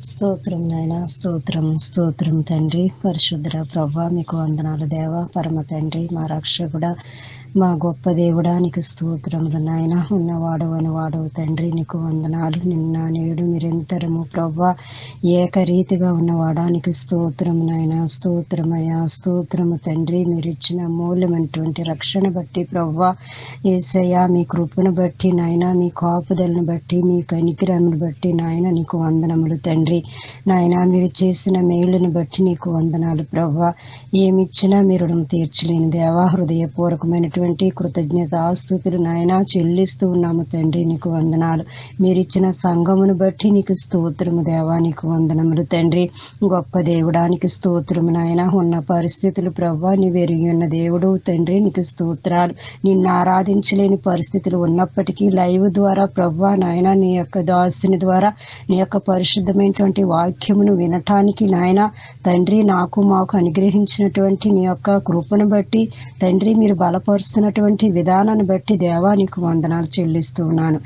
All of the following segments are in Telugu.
స్తోత్రం నాయన, స్తోత్రం స్తోత్రం తండ్రి. పరిశుద్ధ ప్రభా మీకు వందనాలు దేవా. పరమ తండ్రి, మా రక్షకుడా, మా గొప్ప దేవుడా, నీకు స్తోత్రములు నాయన. ఉన్నవాడు అని వాడవు తండ్రి, నీకు వందనాలు. నిన్న నేడు నిరంతరము ప్రభా ఏకరీతిగా ఉన్నవాడా, నీకు స్తోత్రము నాయన. స్తోత్రమయ్యా, స్తోత్రము తండ్రి. మీరు ఇచ్చిన మూల్యమైనటువంటి రక్షణ బట్టి ప్రభా యేసయ్యా, మీ కృపను బట్టి నాయన, మీ కాపుదలను బట్టి, మీ కనికిరమును బట్టి నాయన నీకు వందనములు తండ్రి. నాయన మీరు చేసిన మేలును బట్టి నీకు వందనాలు ప్రభా. ఏమిచ్చినా మీరు రుణం తీర్చలేని దేవా. హృదయపూర్వకమైనటువంటి కృతజ్ఞతాస్తుతులు నాయన చెల్లిస్తూ ఉన్నాము తండ్రి, నీకు వందనాలు. మీరిచ్చిన సంఘమును బట్టి నీకు స్తోత్రము దేవా, నీకు వందనములు తండ్రి. గొప్ప దేవుడానికి స్తోత్రము నాయన. ఉన్న పరిస్థితులు ప్రభా నీవు ఎరిగి ఉన్న దేవుడు తండ్రి, నీకు స్తోత్రాలు. నిన్ను ఆరాధించలేని పరిస్థితులు ఉన్నప్పటికీ లైవ్ ద్వారా ప్రభా నాయన నీ యొక్క దాసుని ద్వారా నీ యొక్క పరిశుద్ధమైనటువంటి వాక్యమును వినటానికి నాయన తండ్రి నాకు మాకు అనుగ్రహించినటువంటి నీ యొక్క కృపను బట్టి తండ్రి మీరు బలపరుస్తున్నటువంటి విధానాన్ని బట్టి దేవా నీకు వందనాలు చెల్లిస్తూ ఉన్నాను.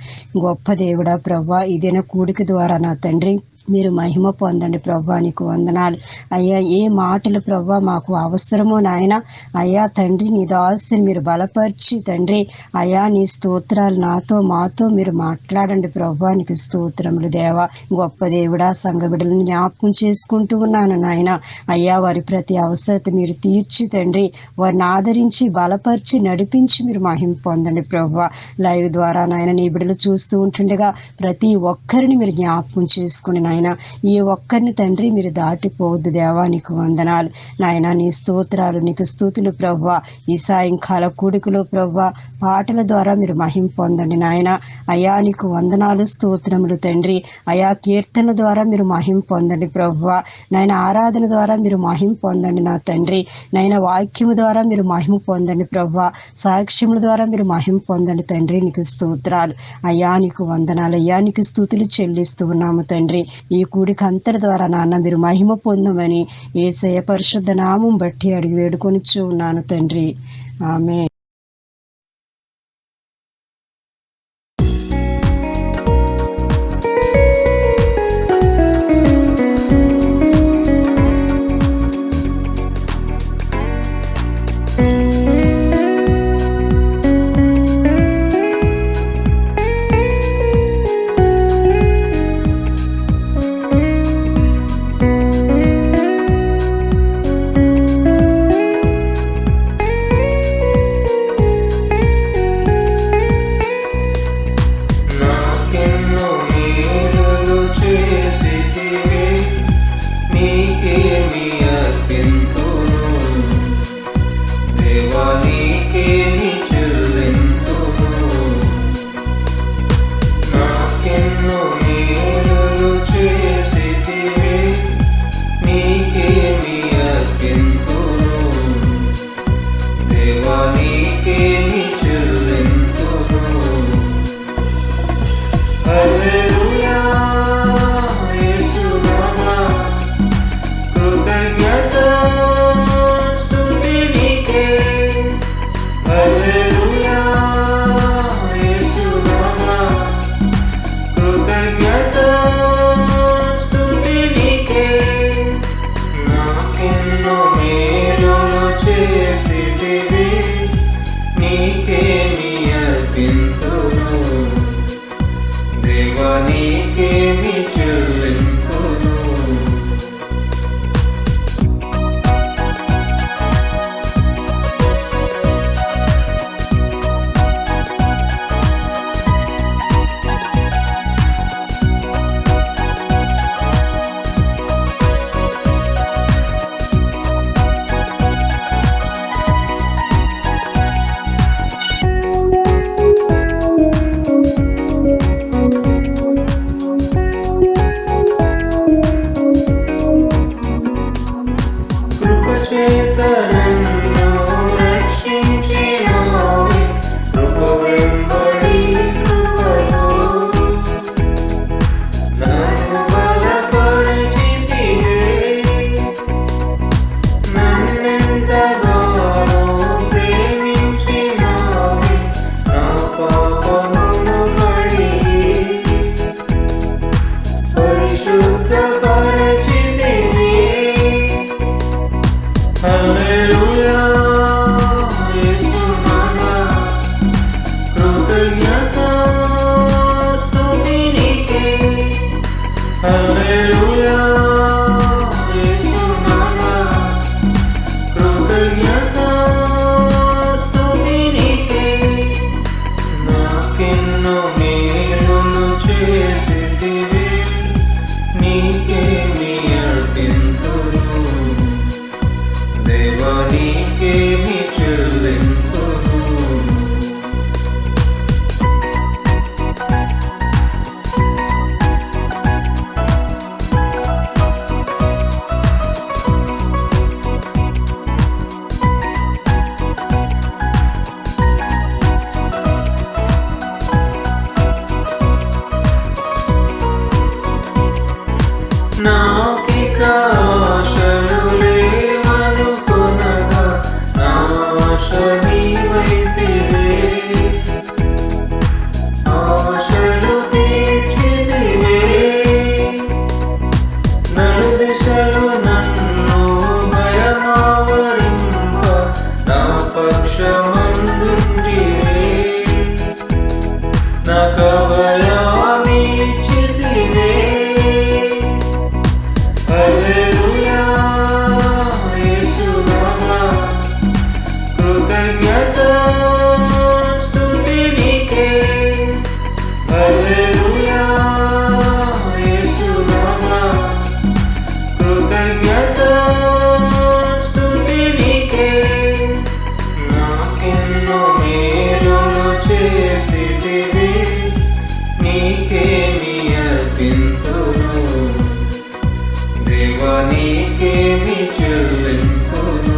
గొప్ప దేవుడా ప్రభా, ఈ దిన కూడిక ద్వారా నా తండ్రి మీరు మహిమ పొందండి ప్రభా, నీకు వందనాలు. అయ్యా ఏ మాటలు ప్రభా మాకు అవసరమో నాయన అయ్యా తండ్రి నీ దాసుని మీరు బలపరిచి తండ్రి అయ్యా నీ స్తోత్రాలు నాతో మాతో మీరు మాట్లాడండి ప్రభా, నీకు స్తోత్రములు దేవా. గొప్ప దేవుడా, సంఘ బిడ్డలను జ్ఞాపకం చేసుకుంటూ ఉన్నాను నాయన. అయ్యా వారి ప్రతి అవసరత మీరు తీర్చి తండ్రి వారిని ఆదరించి బలపరిచి నడిపించి మీరు మహిమ పొందండి ప్రభా. లైవ్ ద్వారా నాయన నీ బిడ్డలు చూస్తూ ఉంటుండగా ప్రతి ఒక్కరిని మీరు జ్ఞాపకం చేసుకుని నాయన ఈ ఒక్కరిని తండ్రి మీరు దాటిపోవద్దు దేవా, నీకు వందనాలు నాయన. నీ స్తోత్రాలు, నీకు స్తుతులు ప్రభా. ఈ సాయంకాల కూడికలో ప్రభా పాటల ద్వారా మీరు మహిమ పొందండి నాయన. అయా నీకు వందనాలు స్తోత్రములు తండ్రి. అయా కీర్తన ద్వారా మీరు మహిమ పొందండి ప్రభా. నాయన ఆరాధన ద్వారా మీరు మహిమ పొందండి నా తండ్రి. నాయన వాక్యము ద్వారా మీరు మహిమ పొందండి ప్రభా. సాక్ష్యముల ద్వారా మీరు మహిమ పొందండి తండ్రి, నీకు స్తోత్రాలు. అయ్యా నీకు వందనాలు. అయ్యా నీకు స్తుతులు చెల్లిస్తూ ఉన్నాము తండ్రి. ఈ కూడిక అంతటి ద్వారా నాన్న మీరు మహిమ పొందమని యేసయ్య పరిశుద్ధ నామం బట్టి అడిగి వేడుకొనిచ్చు ఉన్నాను తండ్రి. ఆమేన్. హల్లెలూయా యేసునామా కృతజ్ఞత స్తుతి నీకే నాకెన్నో మేలులు చేసితివి నీకేమి అర్పింతును దేవా నీకేమి చెల్లింతును నాకిక ఆశలు లేవనుకొనగా నా ఆశ నీవైతివే ఆశలు తీర్చితివే నలుదిశలు నన్ను భయమావరింప నా పక్షమందుంటివే నాకభయామిచ్చితివే హల్లెలూయా యేసునామా కృతజ్ఞత స్తుతి నీకే హల్లెలూయా యేసునామా కృతజ్ఞత స్తుతి నీకే నాకెన్నో మేలులు చేసితివి నీకేమి అర్పింతును దేవా నీకేమి చెల్లింతును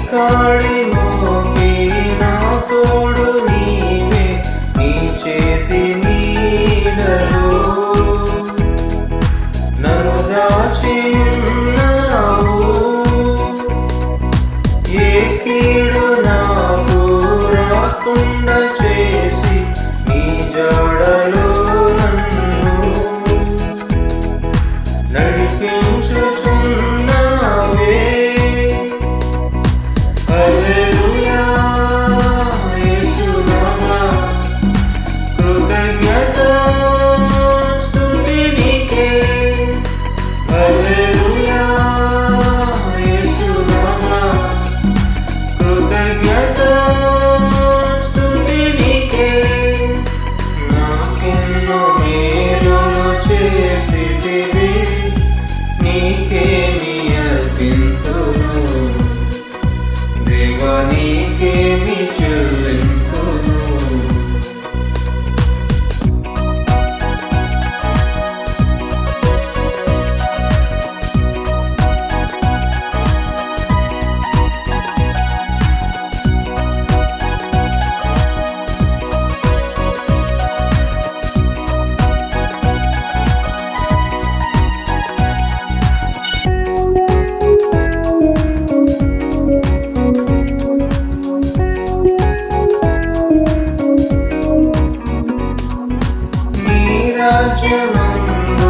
కాడి మోపి నా తోడు నీవే నీ చేతి నీడలో నన్ను దాచి ఉన్నావు ఏ కీడు నాకు రాకుండా చేసి నీ జాడలో నన్ను నడిపించుచున్నావే హల్లెలూయా యేసునామా కృతజ్ఞత స్తుతి నీకే హల్లెలూయా యేసునామా కృతజ్ఞత స్తుతి నీకే నాకెన్నో మేలులు చేసితివి నీకేమి అర్పింతును దేవా నీకేమి చెల్లింతును రాజ్యమందు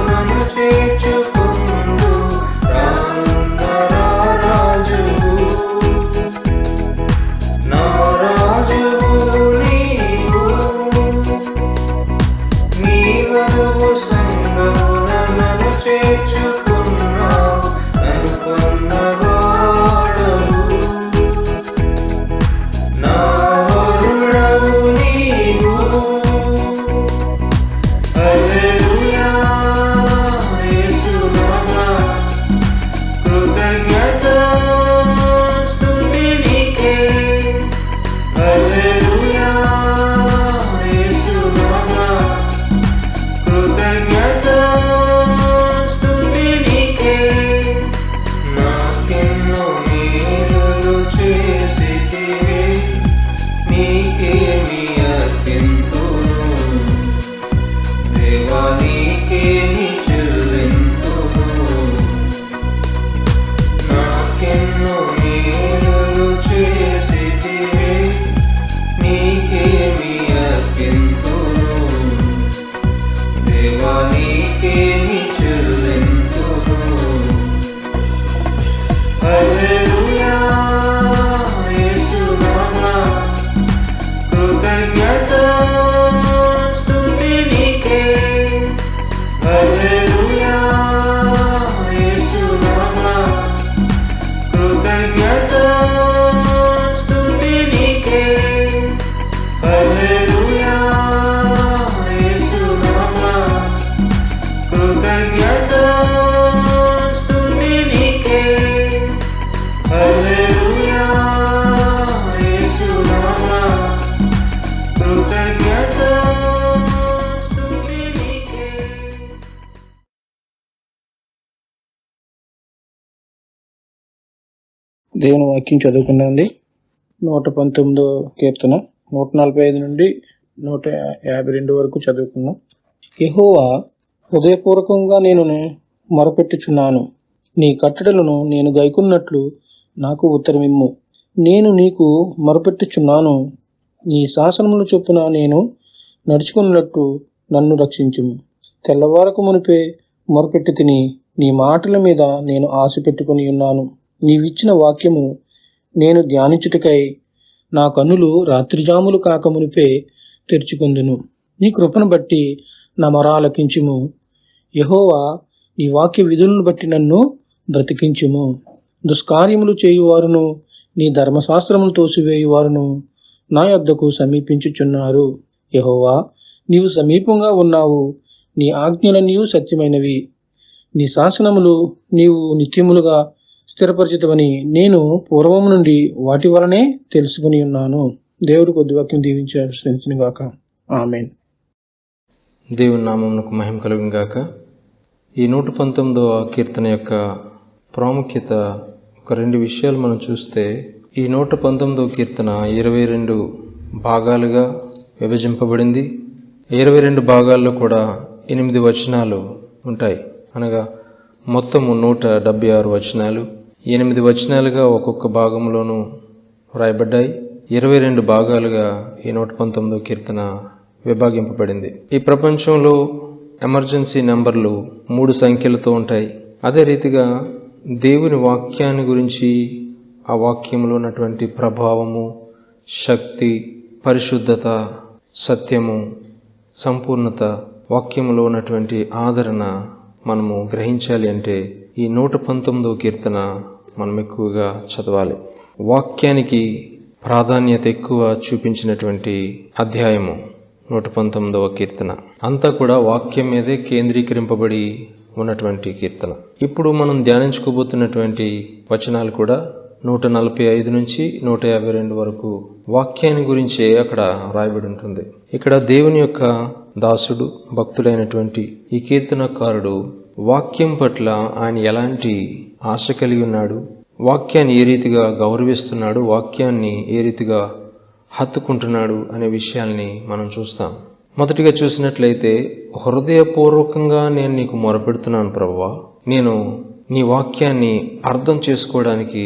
నన్ను చేర్చుకుందు రానున్న రాజువు నా రాజువు నీవు నీ వధువు సంగమున నన్ను చేర్చుకున్నావు నన్ను కొన్నవాడవు నా వరుడవు నీవు హల్లెలూయా యేసునామా కృతజ్ఞత స్తుతి నీకే హల్లెలూయా యేసునామా కృతజ్ఞత దేవా నీకే చెల్లింతును. హల్లెలూయా యేసునామా కృతజ్ఞత స్తుతి నీకే. హల్లెలూయా యేసునామా కృతజ్ఞత స్తుతి నీకే. హల్లెలూయా యేసునామా కృతజ్ఞత స్తుతి నీకే. హల్లెలూయా యేసునామా కృతజ్ఞత స్తుతి నీకే. దేవుని వాక్యం చదువుకున్నాండి. 119 కీర్తన 145 నుండి 152 వరకు చదువుకున్నాం. యెహోవా, హృదయపూర్వకంగా నేను మొరపెట్టుచున్నాను. నీ కట్టడలను నేను గైకొన్నట్లు నాకు ఉత్తరమిమ్ము. నేను నీకు మొరపెట్టుచున్నాను. నీ శాసనముల చొప్పున నేను నడుచుకున్నట్టు నన్ను రక్షించుము. తెల్లవారక మునిపే మొరపెట్టి తిని నీ మాటల మీద నేను ఆశ పెట్టుకుని ఉన్నాను. నీవిచ్చిన వాక్యము నేను ధ్యానించుటకై నా కన్నులు రాత్రిజాములు కాకమునిపే తెరుచుకొందును. నీ కృపను బట్టి నా మొరాలకించుము. యెహోవా, నీ వాక్య విధులను బట్టి నన్ను బ్రతికించుము. దుష్కార్యములు చేయువారును నీ ధర్మశాస్త్రములు తోసివేయువారును నా యొద్దకు సమీపించుచున్నారు. యెహోవా, నీవు సమీపంగా ఉన్నావు. నీ ఆజ్ఞలన్నీ సత్యమైనవి. నీ శాసనములు నీవు నిత్యములుగా స్థిరపరిచితవని నేను పూర్వము నుండి వాటి వలనే తెలుసుకుని ఉన్నాను. దేవుడు కొద్ది వాక్యం దీవించి ఆశీర్వదించునుగాక. ఆమేన్. దేవుని నామమునకు మహిమ కలుగును గాక. ఈ 119వ కీర్తన యొక్క ప్రాముఖ్యత ఒక 2 విషయాలు మనం చూస్తే, ఈ 119వ కీర్తన 22 భాగాలుగా విభజింపబడింది. 22 భాగాల్లో కూడా 8 వచనాలు ఉంటాయి. అనగా మొత్తము 176 వచనాలు 8 వచనాలుగా ఒక్కొక్క భాగంలోనూ వ్రాయబడ్డాయి. 22 భాగాలుగా ఈ 119వ కీర్తన విభాగింపబడింది. ఈ ప్రపంచంలో ఎమర్జెన్సీ నెంబర్లు 3 సంఖ్యలతో ఉంటాయి. అదే రీతిగా దేవుని వాక్యాన్ని గురించి, ఆ వాక్యంలో ఉన్నటువంటి ప్రభావము, శక్తి, పరిశుద్ధత, సత్యము, సంపూర్ణత, వాక్యంలో ఉన్నటువంటి ఆదరణ మనము గ్రహించాలి అంటే ఈ 119వ కీర్తన మనం ఎక్కువగా చదవాలి. వాక్యానికి ప్రాధాన్యత ఎక్కువ చూపించినటువంటి అధ్యాయము 119వ కీర్తన. అంతా కూడా వాక్యం మీదే కేంద్రీకరింపబడి ఉన్నటువంటి కీర్తన. ఇప్పుడు మనం ధ్యానించుకోబోతున్నటువంటి వచనాలు కూడా 145 నుంచి 152 వరకు వాక్యాన్ని గురించే అక్కడ రాయబడి ఉంటుంది. ఇక్కడ దేవుని యొక్క దాసుడు, భక్తుడైనటువంటి ఈ కీర్తనకారుడు వాక్యం పట్ల ఆయన ఎలాంటి ఆశ కలిగి ఉన్నాడు, వాక్యాన్ని ఏ రీతిగా గౌరవిస్తున్నాడు, వాక్యాన్ని ఏ రీతిగా హత్తుకుంటున్నాడు అనే విషయాల్ని మనం చూస్తాం. మొదటిగా చూసినట్లయితే, హృదయపూర్వకంగా నేను నీకు మొరపెడుతున్నాను ప్రభువా, నేను నీ వాక్యాన్ని అర్థం చేసుకోవడానికి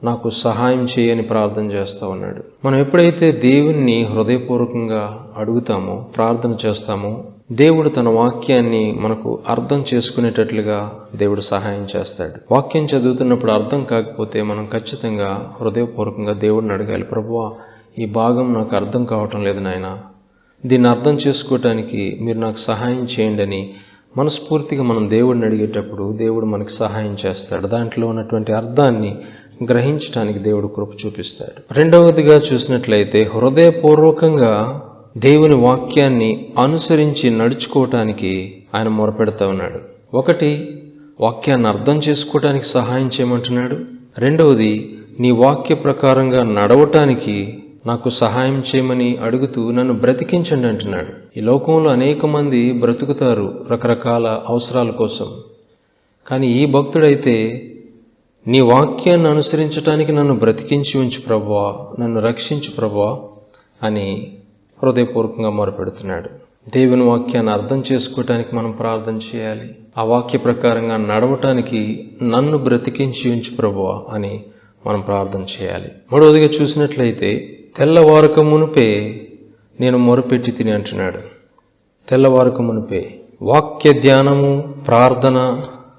నాకు సహాయం చేయని ప్రార్థన చేస్తా ఉన్నాడు. మనం ఎప్పుడైతే దేవుణ్ణి హృదయపూర్వకంగా అడుగుతామో, ప్రార్థన చేస్తామో, దేవుడు తన వాక్యాన్ని మనకు అర్థం చేసుకునేటట్లుగా దేవుడు సహాయం చేస్తాడు. వాక్యం చదువుతున్నప్పుడు అర్థం కాకపోతే మనం ఖచ్చితంగా హృదయపూర్వకంగా దేవుడిని అడగాలి. ప్రభువా, ఈ భాగం నాకు అర్థం కావటం లేదు నాయనా, దీన్ని అర్థం చేసుకోవటానికి మీరు నాకు సహాయం చేయండి అని మనస్ఫూర్తిగా మనం దేవుడిని అడిగేటప్పుడు దేవుడు మనకు సహాయం చేస్తాడు. దాంట్లో ఉన్నటువంటి అర్థాన్ని గ్రహించడానికి దేవుడు కృప చూపిస్తాడు. రెండవదిగా చూసినట్లయితే, హృదయపూర్వకంగా దేవుని వాక్యాన్ని అనుసరించి నడుచుకోవటానికి ఆయన మొరపెడతా ఉన్నాడు. ఒకటి, వాక్యాన్ని అర్థం చేసుకోవటానికి సహాయం చేయమంటున్నాడు. రెండవది, నీ వాక్య ప్రకారంగా నడవటానికి నాకు సహాయం చేయమని అడుగుతూ నన్ను బ్రతికించండి అంటున్నాడు. ఈ లోకంలో అనేక మంది బ్రతుకుతారు రకరకాల అవసరాల కోసం. కానీ ఈ భక్తుడైతే, నీ వాక్యాన్ని అనుసరించటానికి నన్ను బ్రతికించి ఉంచు ప్రభువా, నన్ను రక్షించు ప్రభువా అని హృదయపూర్వకంగా మొరపెడుతున్నాడు. దేవుని వాక్యాన్ని అర్థం చేసుకోవటానికి మనం ప్రార్థన చేయాలి. ఆ వాక్య ప్రకారంగా నడవటానికి నన్ను బ్రతికించి ఉంచు ప్రభువా అని మనం ప్రార్థన చేయాలి. మూడవదిగా చూసినట్లయితే, తెల్లవారక మునిపే నేను మొరపెట్టి తిని అంటున్నాడు. తెల్లవారక మునిపే వాక్య ధ్యానము, ప్రార్థన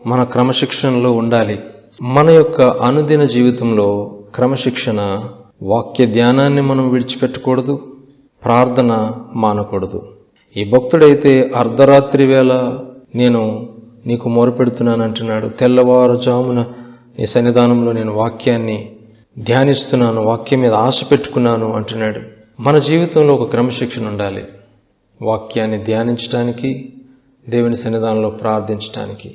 మన క్రమశిక్షణలో ఉండాలి. మన యొక్క అనుదిన జీవితంలో క్రమశిక్షణ, వాక్య ధ్యానాన్ని మనం విడిచిపెట్టకూడదు, ప్రార్థన మానకూడదు. ఈ భక్తుడైతే అర్ధరాత్రి వేళ నేను నీకు మొరపెడుతున్నాను అంటున్నాడు. తెల్లవారుజామున నీ సన్నిధానంలో నేను వాక్యాన్ని ధ్యానిస్తున్నాను, వాక్యం మీద ఆశ పెట్టుకున్నాను అంటున్నాడు. మన జీవితంలో ఒక క్రమశిక్షణ ఉండాలి. వాక్యాన్ని ధ్యానించడానికి, దేవుని సన్నిధానంలో ప్రార్థించడానికి.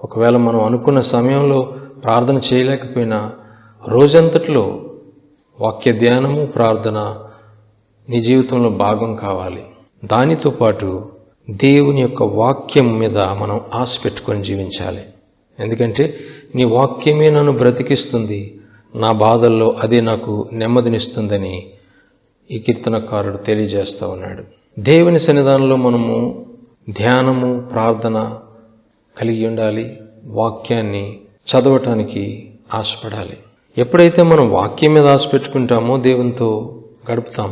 ఒకవేళ మనం అనుకున్న సమయంలో ప్రార్థన చేయలేకపోయినా రోజంతట్లో వాక్య ధ్యానము, ప్రార్థన నీ జీవితంలో భాగం కావాలి. దానితో పాటు దేవుని యొక్క వాక్యం మీద మనం ఆశ పెట్టుకొని జీవించాలి. ఎందుకంటే నీ వాక్యమే నన్ను బ్రతికిస్తుంది, నా బాధల్లో అదే నాకు నెమ్మదినిస్తుందని ఈ కీర్తనకారుడు తెలియజేస్తూ ఉన్నాడు. దేవుని సన్నిధానంలో మనము ధ్యానము, ప్రార్థన కలిగి ఉండాలి. వాక్యాన్ని చదవటానికి ఆశపడాలి. ఎప్పుడైతే మనం వాక్యం మీద ఆశ పెట్టుకుంటామో దేవునితో గడుపుతాం,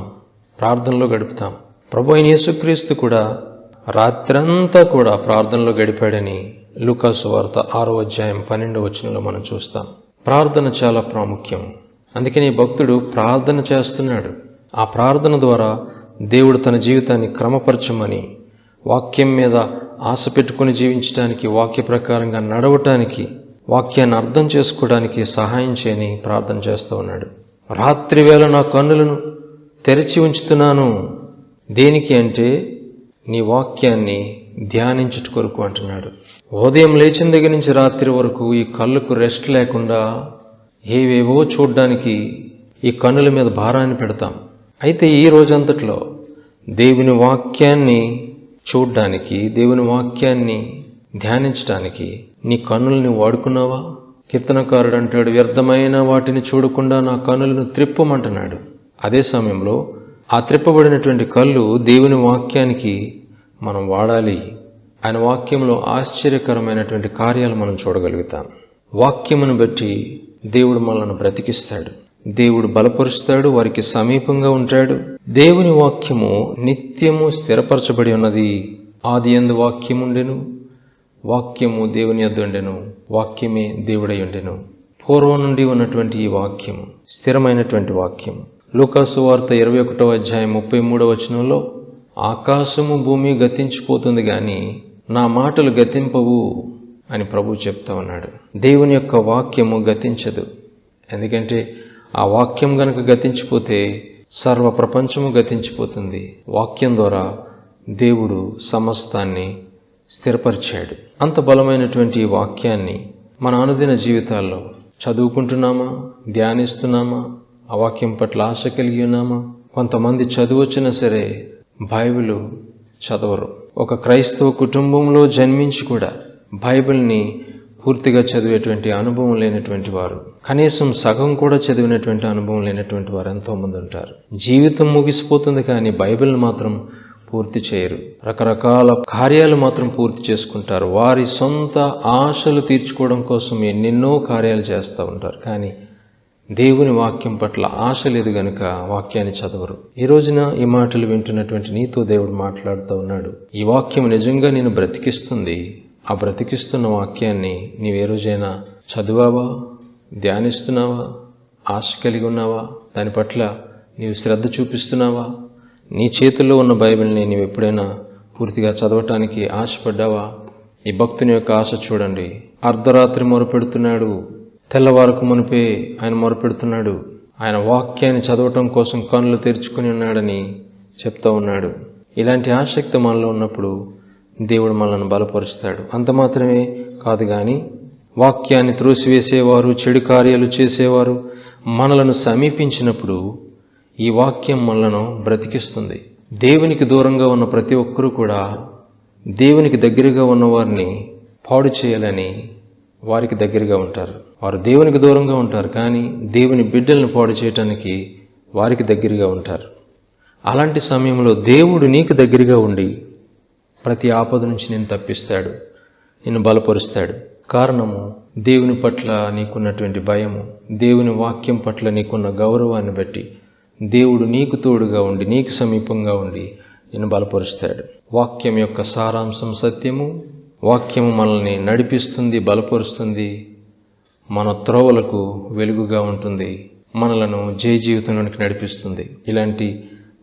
ప్రార్థనలో గడుపుతాం. ప్రభు అయిన యేసుక్రీస్తు కూడా రాత్రంతా కూడా ప్రార్థనలో గడిపాడని లూకా సువార్త 6వ అధ్యాయం 12వ వచనంలో మనం చూస్తాం. ప్రార్థన చాలా ప్రాముఖ్యం. అందుకని భక్తుడు ప్రార్థన చేస్తున్నాడు. ఆ ప్రార్థన ద్వారా దేవుడు తన జీవితాన్ని క్రమపరచమని, వాక్యం మీద ఆశ పెట్టుకుని జీవించడానికి, వాక్య ప్రకారంగా నడవటానికి, వాక్యాన్ని అర్థం చేసుకోవడానికి సహాయం చేయని ప్రార్థన చేస్తూ ఉన్నాడు. రాత్రి వేళ నా కన్నులను తెరిచి ఉంచుతున్నాను. దేనికి అంటే నీ వాక్యాన్ని ధ్యానించుట కొరకు అంటున్నాడు. ఉదయం లేచిన దగ్గర నుంచి రాత్రి వరకు ఈ కళ్ళకు రెస్ట్ లేకుండా ఏవేవో చూడ్డానికి ఈ కన్నుల మీద భారాన్ని పెడతాం. అయితే ఈ రోజంతట్లో దేవుని వాక్యాన్ని చూడ్డానికి, దేవుని వాక్యాన్ని ధ్యానించడానికి నీ కన్నుల్ని వాడుకున్నావా? కీర్తనకారుడు అంటాడు, వ్యర్థమైన వాటిని చూడకుండా నా కన్నులను త్రిప్పమంటున్నాడు. అదే సమయంలో ఆ త్రిప్పబడినటువంటి కళ్ళు దేవుని వాక్యానికి మనం వాడాలి. ఆయన వాక్యంలో ఆశ్చర్యకరమైనటువంటి కార్యాలు మనం చూడగలుగుతాం. వాక్యమును బట్టి దేవుడు మనల్ని బ్రతికిస్తాడు, దేవుడు బలపరుస్తాడు, వారికి సమీపంగా ఉంటాడు. దేవుని వాక్యము నిత్యము స్థిరపరచబడి ఉన్నది. ఆదియందు వాక్యముండెను, వాక్యము దేవుని యొద్ద ఉండెను, వాక్యమే దేవుడై ఉండెను. పూర్వం నుండి ఉన్నటువంటి ఈ వాక్యము స్థిరమైనటువంటి వాక్యము. లూకా సువార్త 21వ అధ్యాయం 33వ వచనంలో ఆకాశము భూమి గతించిపోతుంది గాని నా మాటలు గతింపవు అని ప్రభు చెప్తా ఉన్నాడు. దేవుని యొక్క వాక్యము గతించదు. ఎందుకంటే ఆ వాక్యం గనక గతించిపోతే సర్వ ప్రపంచము గతించిపోతుంది. వాక్యం ద్వారా దేవుడు సమస్తాన్ని స్థిరపరిచాడు. అంత బలమైనటువంటి ఈ వాక్యాన్ని మన అనుదిన జీవితాల్లో చదువుకుంటున్నామా, ధ్యానిస్తున్నామా, ఆ వాక్యం పట్ల ఆశ కలిగి ఉన్నామా? కొంతమంది చదువొచ్చినా సరే బైబిల్ చదవరు. ఒక క్రైస్తవ కుటుంబంలో జన్మించి కూడా బైబిల్ని పూర్తిగా చదివేటువంటి అనుభవం లేనటువంటి వారు, కనీసం సగం కూడా చదివినటువంటి అనుభవం లేనటువంటి వారు ఎంతోమంది ఉంటారు. జీవితం ముగిసిపోతుంది కానీ బైబిల్ని మాత్రం పూర్తి చేయరు. రకరకాల కార్యాలు మాత్రం పూర్తి చేసుకుంటారు. వారి సొంత ఆశలు తీర్చుకోవడం కోసం ఎన్నెన్నో కార్యాలు చేస్తూ ఉంటారు. కానీ దేవుని వాక్యం పట్ల ఆశ లేదు గనుక వాక్యాన్ని చదవరు. ఈ రోజున ఈ మాటలు వింటున్నటువంటి నీతో దేవుడు మాట్లాడుతూ ఉన్నాడు. ఈ వాక్యం నిజంగా నేను బ్రతికిస్తుంది. ఆ బ్రతికిస్తున్న వాక్యాన్ని నీవే రోజైనా చదివావా, ధ్యానిస్తున్నావా, ఆశ కలిగి ఉన్నావా? దాని పట్ల నీవు శ్రద్ధ చూపిస్తున్నావా? నీ చేతుల్లో ఉన్న బైబిల్ని నీవు ఎప్పుడైనా పూర్తిగా చదవటానికి ఆశపడ్డావా? ఈ భక్తుని యొక్క ఆశ చూడండి. అర్ధరాత్రి మొరపెడుతున్నాడు, తెల్లవారకు మునిపే ఆయన మొరపెడుతున్నాడు. ఆయన వాక్యాన్ని చదవటం కోసం కన్నులు తెరుచుకుని ఉన్నాడని చెప్తా ఉన్నాడు. ఇలాంటి ఆసక్తి మనలో ఉన్నప్పుడు దేవుడు మనల్ని బలపరుస్తాడు. అంత మాత్రమే కాదు కానీ వాక్యాన్ని త్రోసివేసేవారు, చెడు కార్యాలు చేసేవారు మనలను సమీపించినప్పుడు ఈ వాక్యం మనలను బ్రతికిస్తుంది. దేవునికి దూరంగా ఉన్న ప్రతి ఒక్కరూ కూడా దేవునికి దగ్గరగా ఉన్నవారిని పాడు చేయాలని వారికి దగ్గరగా ఉంటారు. వారు దేవునికి దూరంగా ఉంటారు కానీ దేవుని బిడ్డలను పాడు చేయటానికి వారికి దగ్గరగా ఉంటారు. అలాంటి సమయంలో దేవుడు నీకు దగ్గరగా ఉండి ప్రతి ఆపద నుంచి నేను తప్పిస్తాడు, నిన్ను బలపరుస్తాడు. కారణము దేవుని పట్ల నీకున్నటువంటి భయము, దేవుని వాక్యం పట్ల నీకున్న గౌరవాన్ని బట్టి దేవుడు నీకు తోడుగా ఉండి, నీకు సమీపంగా ఉండి నిన్ను బలపరుస్తాడు. వాక్యం యొక్క సారాంశం సత్యము. వాక్యము మనల్ని నడిపిస్తుంది, బలపరుస్తుంది, మన త్రోవలకు వెలుగుగా ఉంటుంది, మనలను జీవితంలోనికి నడిపిస్తుంది. ఇలాంటి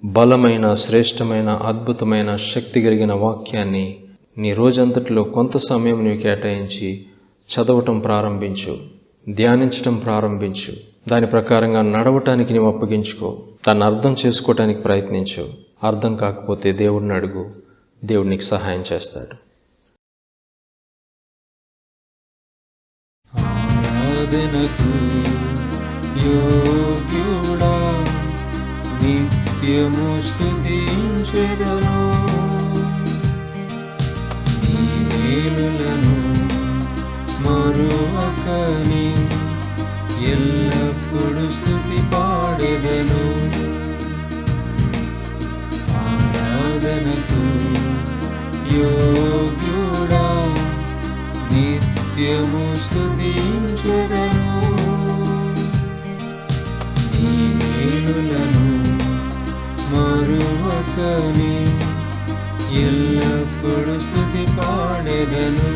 బలమైన, శ్రేష్టమైన, అద్భుతమైన, శక్తి కలిగిన వాక్యాన్ని నీ రోజంతటిలో కొంత సమయం నీవు కేటాయించి చదవటం ప్రారంభించు, ధ్యానించటం ప్రారంభించు. దాని ప్రకారంగా నడవటానికి నీవు అప్పగించుకో. దాన్ని అర్థం చేసుకోవటానికి ప్రయత్నించు. అర్థం కాకపోతే దేవుడిని అడుగు, దేవుడు నీకు సహాయం చేస్తాడు. ఆరాధనకు యోగ్యుడా, నిత్యము స్తుతించెదను. నీ మేలులను మరువకని ఎల్లప్పుడు స్తుతి పాడెదను. ఆరాధనకు యోగ్యుడా, నిత్యము స్తుతించెదను. నీ మేలులను మరువకని ఎల్లప్పుడు స్తుతి పాడెదను.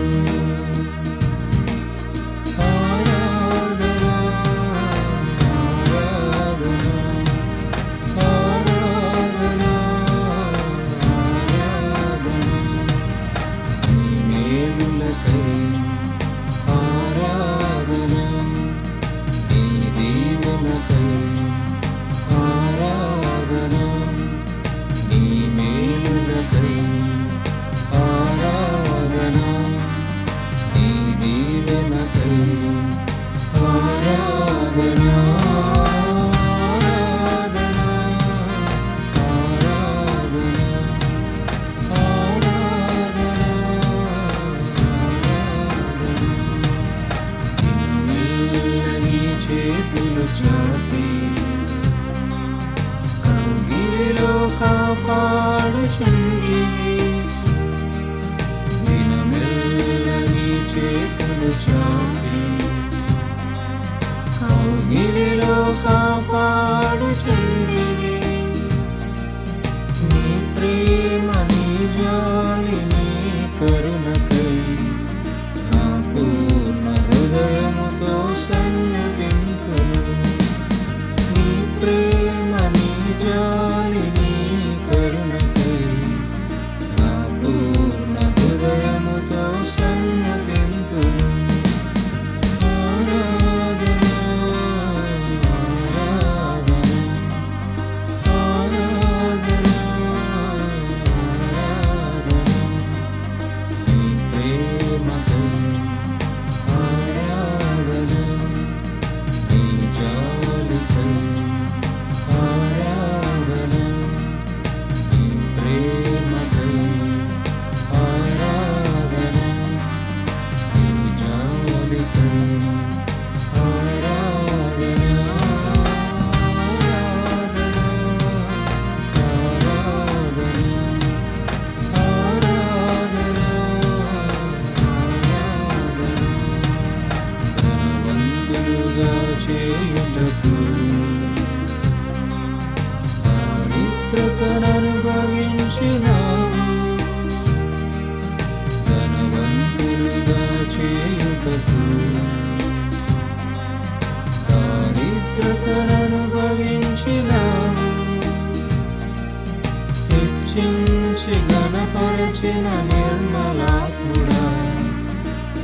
గణపరచిన నిర్మలాత్ముడా,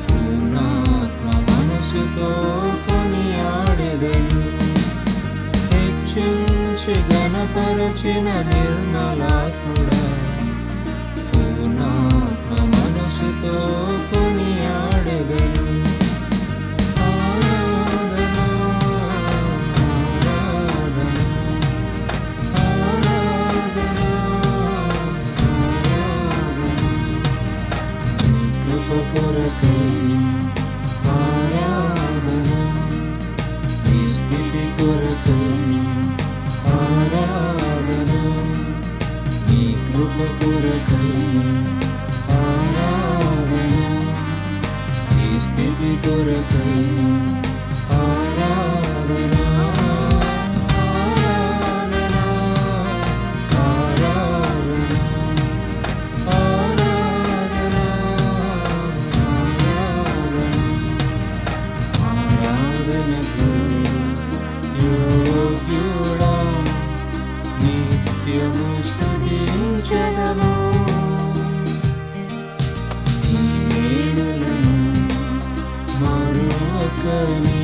పూర్ణాత్మ మనసుతో కొనియాడెదను. హెచ్చించి గణపరచిన నిర్మలాత్ముడా, పూర్ణాత్మ మనసుతో కొనియాడెదను. మరువకని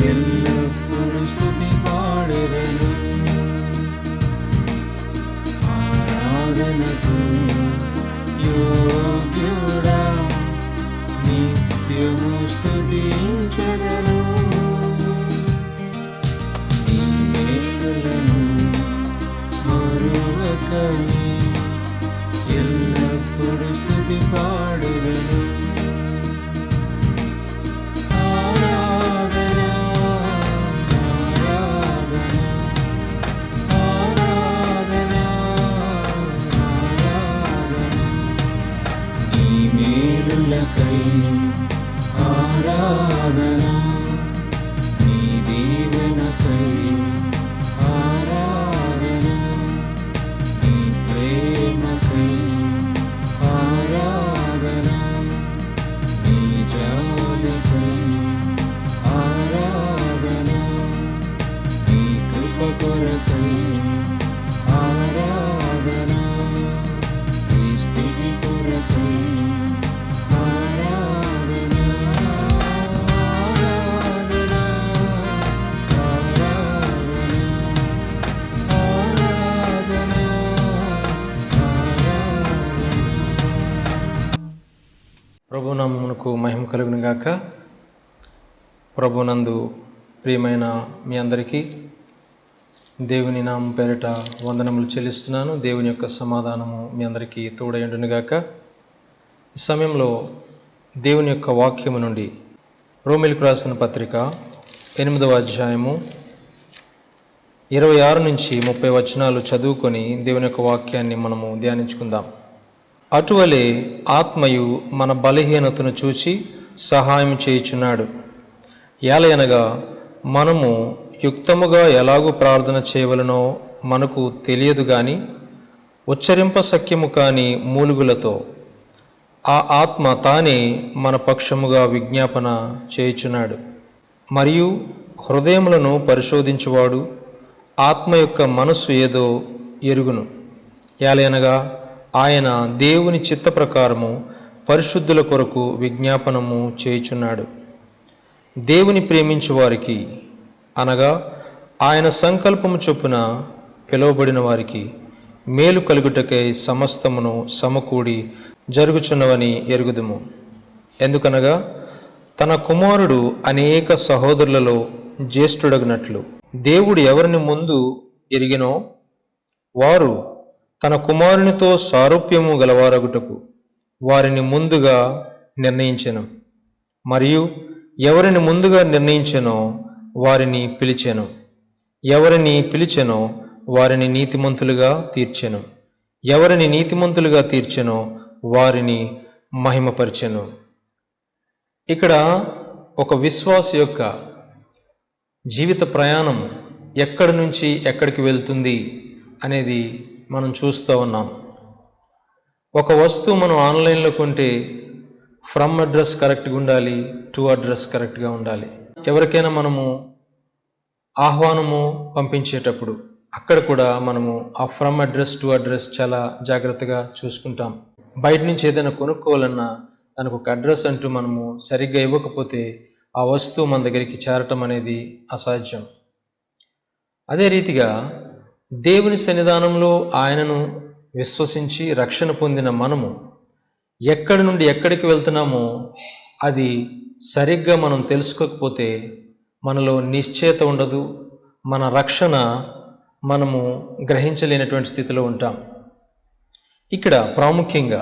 ఎల్లప్పుడూ స్తుతి పాడెదను. ఆరాధనకు యోగ్యుడా నిత్యము స్తుతించెదను. నీ మేలులను మరువకని ఎల్లప్పుడూ స్తుతి పాడెదను. ఆరాధన ఆరాధన ఆరాధన ఆరాధన నీ మేలులకై ఆరాధన నీ దీవెనకై ఆరాధన నీ ప్రేమకై ఆరాధన నీ జాలికై ఆరాధన నీ కృప కొరకై ఆరాధన నీ స్థితి కొరకై ఆరాధన ఆరాధన ఆరాధన ఆరాధన ప్రభునామమునకు మహిమ కలుగును గాక. ప్రభునందు ప్రియమైన మీ అందరికీ దేవుని నామం పేరిట వందనములు చెల్లిస్తున్నాను. దేవుని యొక్క సమాధానము మీ అందరికీ తోడయుండును గాక. ఈ సమయంలో దేవుని యొక్క వాక్యము నుండి రోమీయులకు రాసిన పత్రిక 8వ అధ్యాయము 26 నుంచి 30 వచనాలు చదువుకొని దేవుని యొక్క వాక్యాన్ని మనము ధ్యానించుకుందాం. అటువలే ఆత్మయు మన బలహీనతను చూచి సహాయం చేయుచున్నాడు. ఏలయనగా మనము యుక్తముగా ఎలాగూ ప్రార్థన చేయవలనో మనకు తెలియదు గాని ఉచ్చరింప సఖ్యము కాని మూలుగులతో ఆ ఆత్మ తానే మన పక్షముగా విజ్ఞాపన చేయుచున్నాడు. మరియు హృదయములను పరిశోధించువాడు ఆత్మ యొక్క మనస్సు ఏదో ఎరుగును. ఏలయనగా ఆయన దేవుని చిత్త ప్రకారము పరిశుద్ధుల కొరకు విజ్ఞాపనము చేయుచున్నాడు. దేవుని ప్రేమించు వారికి అనగా ఆయన సంకల్పము చొప్పున పిలువబడిన వారికి మేలు కలుగుటకై సమస్తమును సమకూడి జరుగుచున్నవని ఎరుగుదుము. ఎందుకనగా తన కుమారుడు అనేక సహోదరులలో జ్యేష్ఠుడగినట్లు దేవుడు ఎవరిని ముందు ఎరిగినో వారు తన కుమారునితో సారూప్యము గలవారగుటకు వారిని ముందుగా నిర్ణయించెను. మరియు ఎవరిని ముందుగా నిర్ణయించెనో వారిని పిలిచెను. ఎవరిని పిలిచెనో వారిని నీతిమంతులుగా తీర్చెను. ఎవరిని నీతిమంతులుగా తీర్చెనో వారిని మహిమపరిచెను. ఇక్కడ ఒక విశ్వాసి యొక్క జీవిత ప్రయాణం ఎక్కడి నుంచి ఎక్కడికి వెళ్తుంది అనేది మనం చూస్తూ ఉన్నాం. ఒక వస్తువు మనం ఆన్లైన్లో కొంటే ఫ్రమ్ అడ్రస్ కరెక్ట్గా ఉండాలి, టు అడ్రస్ కరెక్ట్గా ఉండాలి. ఎవరికైనా మనము ఆహ్వానము పంపించేటప్పుడు అక్కడ కూడా మనము ఆ ఫ్రమ్ అడ్రస్ టు అడ్రస్ చాలా జాగ్రత్తగా చూసుకుంటాం. బయట నుంచి ఏదైనా కొనుక్కోవాలన్నా దానికి ఒక అడ్రస్ అంటూ మనము సరిగ్గా ఇవ్వకపోతే ఆ వస్తువు మన దగ్గరికి చేరటం అనేది అసాధ్యం. అదే రీతిగా దేవుని సన్నిధానంలో ఆయనను విశ్వసించి రక్షణ పొందిన మనము ఎక్కడి నుండి ఎక్కడికి వెళ్తున్నామో అది సరిగ్గా మనం తెలుసుకోకపోతే మనలో నిశ్చయత ఉండదు, మన రక్షణ మనము గ్రహించలేనటువంటి స్థితిలో ఉంటాం. ఇక్కడ ప్రాముఖ్యంగా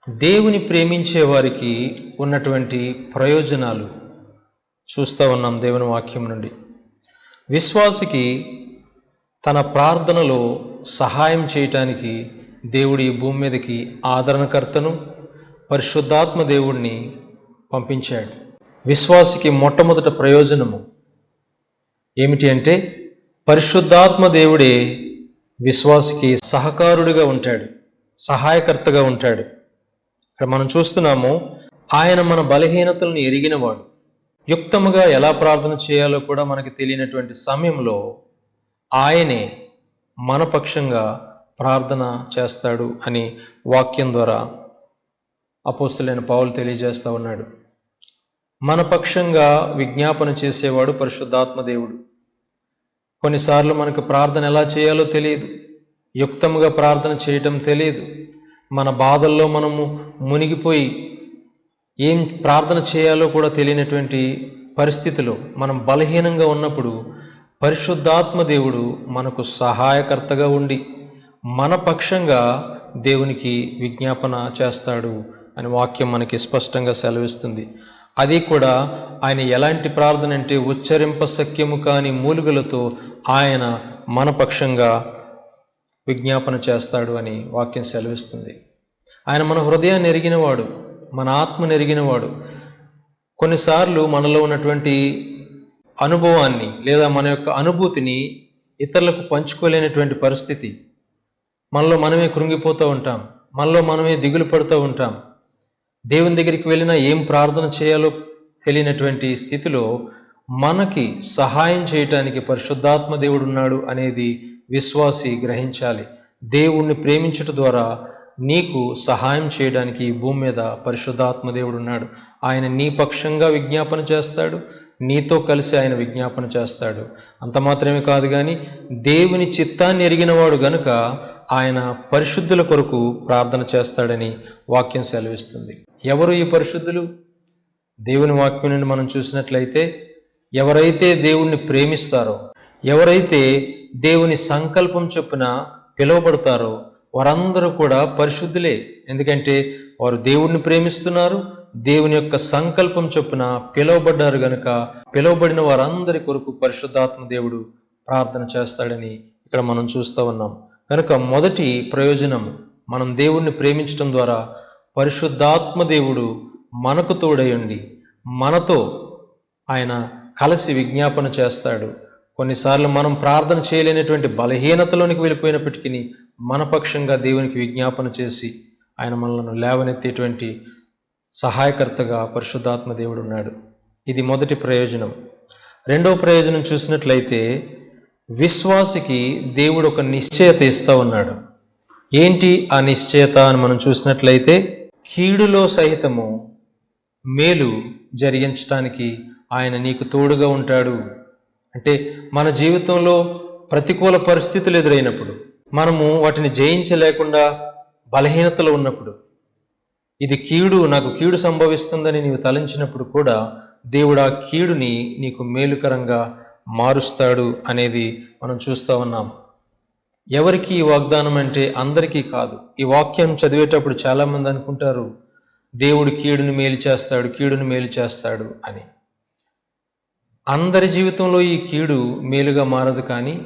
దేవుని ప్రేమించే వారికి ఉన్నటువంటి ప్రయోజనాలు చూస్తూ ఉన్నాం దేవుని వాక్యం నుండి. విశ్వాసికి తన ప్రార్థనలో సహాయం చేయటానికి దేవుడు ఈ భూమి మీదకి ఆదరణకర్తను పరిశుద్ధాత్మ దేవుణ్ణి పంపించాడు. విశ్వాసికి మొట్టమొదట ప్రయోజనము ఏమిటి అంటే పరిశుద్ధాత్మ దేవుడే విశ్వాసికి సహకారుడిగా ఉంటాడు, సహాయకర్తగా ఉంటాడు. ఇక్కడ మనం చూస్తున్నాము, ఆయన మన బలహీనతలను ఎరిగినవాడు. యుక్తముగా ఎలా ప్రార్థన చేయాలో కూడా మనకి తెలియనటువంటి సమయంలో ఆయనే మన పక్షంగా ప్రార్థన చేస్తాడు అని వాక్యం ద్వారా అపోస్తలుడైన పౌలు తెలియజేస్తూ ఉన్నాడు. మన పక్షంగా విజ్ఞాపన చేసేవాడు పరిశుద్ధాత్మ దేవుడు. కొన్నిసార్లు మనకు ప్రార్థన ఎలా చేయాలో తెలియదు, యుక్తముగా ప్రార్థన చేయటం తెలియదు. మన బాధల్లో మనము మునిగిపోయి ఏం ప్రార్థన చేయాలో కూడా తెలియనటువంటి పరిస్థితిలో మనం బలహీనంగా ఉన్నప్పుడు పరిశుద్ధాత్మ దేవుడు మనకు సహాయకర్తగా ఉండి మన పక్షంగా దేవునికి విజ్ఞాపన చేస్తాడు అని వాక్యం మనకి స్పష్టంగా సెలవిస్తుంది. అది కూడా ఆయన ఎలాంటి ప్రార్థన అంటే ఉచ్చరింప శక్యము కాని మూలుగులతో ఆయన మన పక్షంగా విజ్ఞాపన చేస్తాడు అని వాక్యం సెలవిస్తుంది. ఆయన మన హృదయాన్ని ఎరిగినవాడు, మన ఆత్మను ఎరిగినవాడు. కొన్నిసార్లు మనలో ఉన్నటువంటి అనుభవాన్ని లేదా మన యొక్క అనుభూతిని ఇతరులకు పంచుకోలేనటువంటి పరిస్థితి, మనలో మనమే కృంగిపోతూ ఉంటాం, మనలో మనమే దిగులు పడుతూ ఉంటాం. దేవుని దగ్గరికి వెళ్ళినా ఏం ప్రార్థన చేయాలో తెలియనటువంటి స్థితిలో మనకి సహాయం చేయటానికి పరిశుద్ధాత్మ దేవుడు ఉన్నాడు అనేది విశ్వాసి గ్రహించాలి. దేవుణ్ణి ప్రేమించుట ద్వారా నీకు సహాయం చేయడానికి ఈ భూమి మీద పరిశుద్ధాత్మ దేవుడు ఉన్నాడు. ఆయన నీ పక్షంగా విజ్ఞాపన చేస్తాడు, నీతో కలిసి ఆయన విజ్ఞాపన చేస్తాడు. అంత మాత్రమే కాదు కానీ దేవుని చిత్తాన్ని ఎరిగినవాడు గనుక ఆయన పరిశుద్ధుల కొరకు ప్రార్థన చేస్తాడని వాక్యం సెలవిస్తుంది. ఎవరు ఈ పరిశుద్ధులు? దేవుని వాక్యం నుండి మనం చూసినట్లయితే ఎవరైతే దేవుణ్ణి ప్రేమిస్తారో, ఎవరైతే దేవుని సంకల్పం చొప్పున పిలువబడతారో వారందరూ కూడా పరిశుద్ధులే. ఎందుకంటే వారు దేవుణ్ణి ప్రేమిస్తున్నారు, దేవుని యొక్క సంకల్పం చొప్పున పిలువబడ్డారు గనుక పిలువబడిన వారందరి కొరకు పరిశుద్ధాత్మ దేవుడు ప్రార్థన చేస్తాడని ఇక్కడ మనం చూస్తూ ఉన్నాం. కనుక మొదటి ప్రయోజనం, మనం దేవుణ్ణి ప్రేమించడం ద్వారా పరిశుద్ధాత్మ దేవుడు మనకు తోడయుండి మనతో ఆయన కలిసి విజ్ఞాపన చేస్తాడు. కొన్నిసార్లు మనం ప్రార్థన చేయలేనటువంటి బలహీనతలోనికి వెళ్ళిపోయినప్పటికీ మన పక్షంగా దేవునికి విజ్ఞాపన చేసి ఆయన మనలను లేవనెత్తేటువంటి సహాయకర్తగా పరిశుద్ధాత్మ దేవుడు ఉన్నాడు. ఇది మొదటి ప్రయోజనం. రెండవ ప్రయోజనం చూసినట్లయితే విశ్వాసికి దేవుడు ఒక నిశ్చయత ఇస్తూ ఉన్నాడు. ఏంటి ఆ నిశ్చయత అని మనం చూసినట్లయితే కీడులో సహితము మేలు జరిగించటానికి ఆయన నీకు తోడుగా ఉంటాడు. అంటే మన జీవితంలో ప్రతికూల పరిస్థితులు ఎదురైనప్పుడు, మనము వాటిని జయించలేకుండా బలహీనతలో ఉన్నప్పుడు, ఇది కీడు, నాకు కీడు సంభవిస్తుందని నీవు తలంచినప్పుడు కూడా దేవుడు ఆ కీడుని నీకు మేలుకరంగా మారుస్తాడు అనేది మనం చూస్తూ ఉన్నాం. ఎవరికి ఈ వాగ్దానం అంటే అందరికీ కాదు. ఈ వాక్యం చదివేటప్పుడు చాలామంది అనుకుంటారు దేవుడు కీడుని మేలు చేస్తాడు, కీడుని మేలు చేస్తాడు అని. అందరి జీవితంలో ఈ కీడు మేలుగా మారదు, కానీ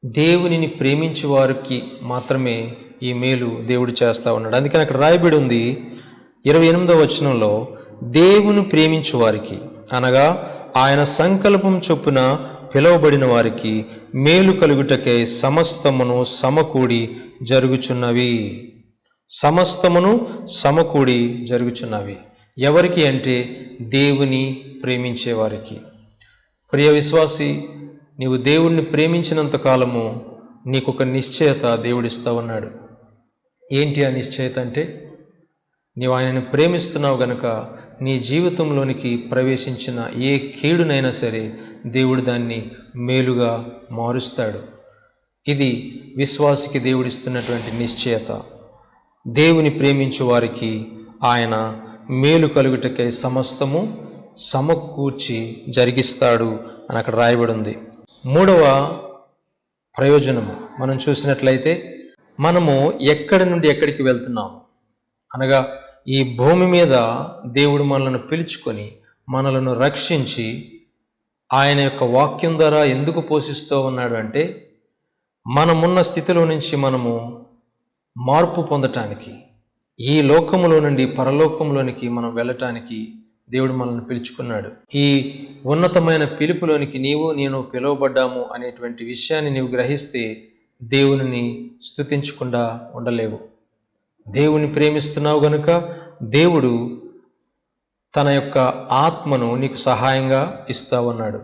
దేవునిని ప్రేమించే వారికి మాత్రమే ఈ మేలు దేవుడు చేస్తూ ఉన్నాడు. అందుకని అక్కడ రాయబడి ఉంది 28వ వచనంలో, దేవుని ప్రేమించు వారికి అనగా ఆయన సంకల్పం చొప్పున పిలువబడిన వారికి మేలు కలుగుటకై సమస్తమును సమకూడి జరుగుచున్నవి. సమస్తమును సమకూడి జరుగుచున్నవి. ఎవరికి అంటే దేవుని ప్రేమించే వారికి. ప్రియ విశ్వాసి, నీవు దేవుణ్ణి ప్రేమించినంత కాలము నీకు ఒక నిశ్చయత దేవుడిస్తూ ఉన్నాడు. ఏంటి ఆ నిశ్చయత అంటే, నీవు ఆయనను ప్రేమిస్తున్నావు గనుక నీ జీవితంలోనికి ప్రవేశించిన ఏ కీడునైనా సరే దేవుడు దాన్ని మేలుగా మారుస్తాడు. ఇది విశ్వాసికి దేవుడిస్తున్నటువంటి నిశ్చయత. దేవుని ప్రేమించు వారికి ఆయన మేలు కలుగుటకై సమస్తము సమకూర్చి జరిగిస్తాడు అని అక్కడ రాయబడి ఉంది. మూడవ ప్రయోజనము మనం చూసినట్లయితే, మనము ఎక్కడి నుండి ఎక్కడికి వెళ్తున్నాం అనగా ఈ భూమి మీద దేవుడు మనలను పిలుచుకొని మనలను రక్షించి ఆయన యొక్క వాక్యం ద్వారా ఎందుకు పోషిస్తూ ఉన్నాడు అంటే, మనమున్న స్థితిలో నుంచి మనము మార్పు పొందటానికి, ఈ లోకములో నుండి పరలోకంలోనికి మనం వెళ్ళటానికి దేవుడు మనల్ని పిలుచుకున్నాడు. ఈ ఉన్నతమైన పిలుపులోనికి నీవు నేను పిలువబడ్డాము అనేటువంటి విషయాన్ని నీవు గ్రహిస్తే దేవునిని స్తుతించకుండా ఉండలేవు. దేవుని ప్రేమిస్తున్నావు గనుక దేవుడు తన యొక్క ఆత్మను నీకు సహాయంగా ఇస్తా ఉన్నాడు.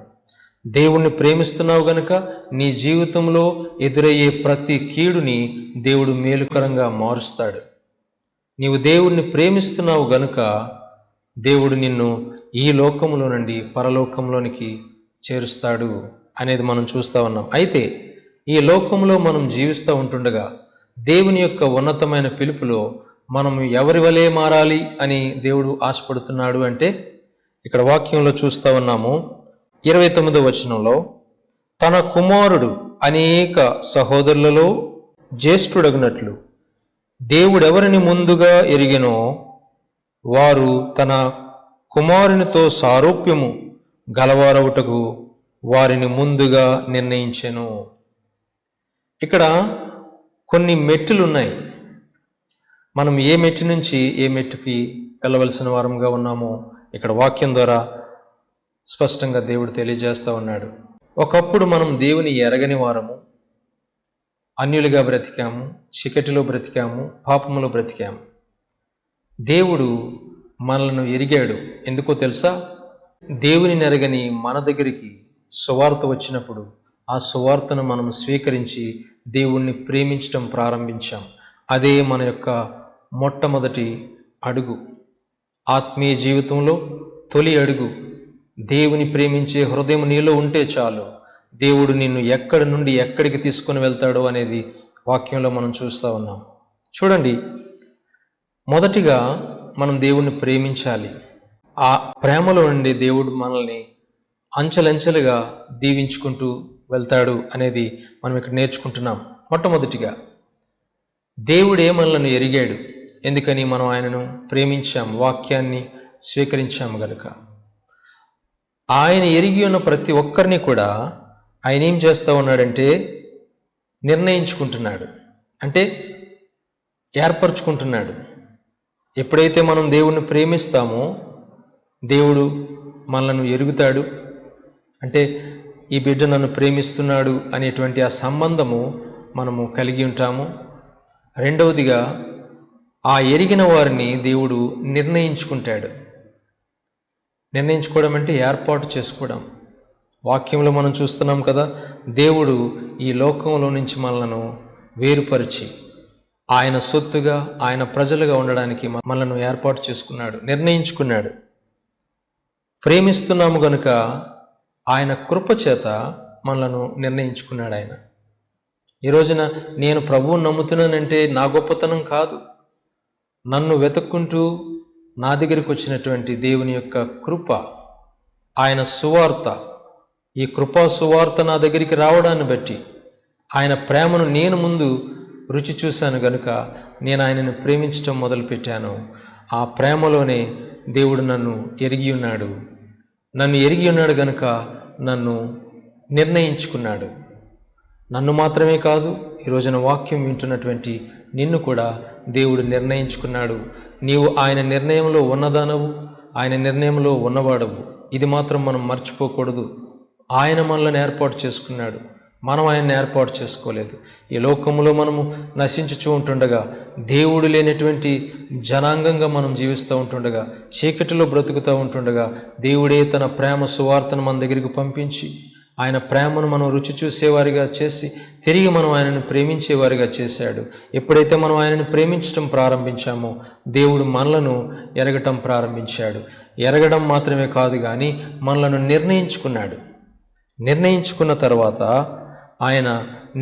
దేవుణ్ణి ప్రేమిస్తున్నావు గనుక నీ జీవితంలో ఎదురయ్యే ప్రతి కీడుని దేవుడు మేలుకరంగా మారుస్తాడు. నీవు దేవుణ్ణి ప్రేమిస్తున్నావు గనుక దేవుడు నిన్ను ఈ లోకంలో నుండి పరలోకంలోనికి చేరుస్తాడు అనేది మనం చూస్తూ ఉన్నాం. అయితే ఈ లోకంలో మనం జీవిస్తూ ఉంటుండగా దేవుని యొక్క ఉన్నతమైన పిలుపులో మనం ఎవరి వలె మారాలి అని దేవుడు ఆశపడుతున్నాడు అంటే ఇక్కడ వాక్యంలో చూస్తూ ఉన్నాము. 29వ వచనంలో, తన కుమారుడు అనేక సహోదరులలో జ్యేష్ఠుడగినట్లు దేవుడెవరిని ముందుగా ఎరిగినో వారు తన కుమారునితో సారూప్యము గలవారవుటకు వారిని ముందుగా నిర్ణయించెను. ఇక్కడ కొన్ని మెట్టులు ఉన్నాయి. మనం ఏ మెట్టు నుంచి ఏ మెట్టుకి వెళ్ళవలసిన వారంగా ఉన్నామో ఇక్కడ వాక్యం ద్వారా స్పష్టంగా దేవుడు తెలియజేస్తూ ఉన్నాడు. ఒకప్పుడు మనం దేవుని ఎరగని వారము, అన్యులుగా బ్రతికాము, చీకటిలో బ్రతికాము, పాపములో బ్రతికాము. దేవుడు మనలను ఎరిగాడు. ఎందుకో తెలుసా? దేవుని ఎరగని మన దగ్గరికి సువార్త వచ్చినప్పుడు ఆ సువార్తను మనం స్వీకరించి దేవుణ్ణి ప్రేమించడం ప్రారంభించాం. అదే మన యొక్క మొట్టమొదటి అడుగు, ఆత్మీయ జీవితంలో తొలి అడుగు. దేవుని ప్రేమించే హృదయం నీలో ఉంటే చాలు, దేవుడు నిన్ను ఎక్కడి నుండి ఎక్కడికి తీసుకొని వెళ్తాడో అనేది వాక్యంలో మనం చూస్తూ ఉన్నాం. చూడండి, మొదటిగా మనం దేవుణ్ణి ప్రేమించాలి. ఆ ప్రేమలో నుండి దేవుడు మనల్ని అంచెలంచెలుగా దీవించుకుంటూ వెళ్తాడు అనేది మనం ఇక్కడ నేర్చుకుంటున్నాం. మొట్టమొదటిగా దేవుడే మనల్ని ఎరిగాడు. ఎందుకని? మనం ఆయనను ప్రేమించాం, వాక్యాన్ని స్వీకరించాము గనుక. ఆయన ఎరిగి ఉన్న ప్రతి ఒక్కరిని కూడా ఆయన ఏం చేస్తూ ఉన్నాడంటే నిర్ణయించుకుంటున్నాడు, అంటే ఏర్పరచుకుంటున్నాడు. ఎప్పుడైతే మనం దేవుణ్ణి ప్రేమిస్తామో దేవుడు మనలను ఎరుగుతాడు. అంటే ఈ బిడ్డ నన్ను ప్రేమిస్తున్నాడు అనేటువంటి ఆ సంబంధము మనము కలిగి ఉంటాము. రెండవదిగా ఆ ఎరిగిన వారిని దేవుడు నిర్ణయించుకుంటాడు. నిర్ణయించుకోవడం అంటే ఏర్పాటు చేసుకోవడం. వాక్యంలో మనం చూస్తున్నాం కదా, దేవుడు ఈ లోకంలో నుంచి మనలను వేరుపరిచి ఆయన సొత్తుగా, ఆయన ప్రజలుగా ఉండడానికి మనలను ఏర్పాటు చేసుకున్నాడు, నిర్ణయించుకున్నాడు. ప్రేమిస్తున్నాము గనుక ఆయన కృపచేత మనలను నిర్ణయించుకున్నాడు. ఆయన ఈ రోజున నేను ప్రభువుని నమ్ముతున్నానంటే నా గొప్పతనం కాదు, నన్ను వెతుక్కుంటూ నా దగ్గరికి వచ్చినటువంటి దేవుని యొక్క కృప, ఆయన సువార్త. ఈ కృపా సువార్త నా దగ్గరికి రావడాన్ని బట్టి ఆయన ప్రేమను నేను ముందు రుచి చూశాను గనుక నేను ఆయనను ప్రేమించడం మొదలుపెట్టాను. ఆ ప్రేమలోనే దేవుడు నన్ను ఎరిగి ఉన్నాడు. నన్ను ఎరిగి ఉన్నాడు గనుక నన్ను నిర్ణయించుకున్నాడు. నన్ను మాత్రమే కాదు, ఈ రోజున వాక్యం వింటున్నటువంటి నిన్ను కూడా దేవుడు నిర్ణయించుకున్నాడు. నీవు ఆయన నిర్ణయంలో ఉన్నదానవు, ఆయన నిర్ణయంలో ఉన్నవాడవు. ఇది మాత్రం మనం మర్చిపోకూడదు. ఆయన మనల్ని ఏర్పాటు చేసుకున్నాడు, మనం ఆయన్ని ఏర్పాటు చేసుకోలేదు. ఈ లోకంలో మనము నశించుచూ ఉంటుండగా, దేవుడు లేనటువంటి జనాంగంగా మనం జీవిస్తూ ఉంటుండగా, చీకటిలో బ్రతుకుతూ ఉంటుండగా దేవుడే తన ప్రేమ సువార్తను మన దగ్గరికి పంపించి ఆయన ప్రేమను మనం రుచి చూసేవారిగా చేసి తిరిగి మనం ఆయనను ప్రేమించేవారిగా చేశాడు. ఎప్పుడైతే మనం ఆయనను ప్రేమించడం ప్రారంభించామో దేవుడు మనలను ఎరగటం ప్రారంభించాడు. ఎరగడం మాత్రమే కాదు కానీ మనలను నిర్ణయించుకున్నాడు. నిర్ణయించుకున్న తర్వాత ఆయన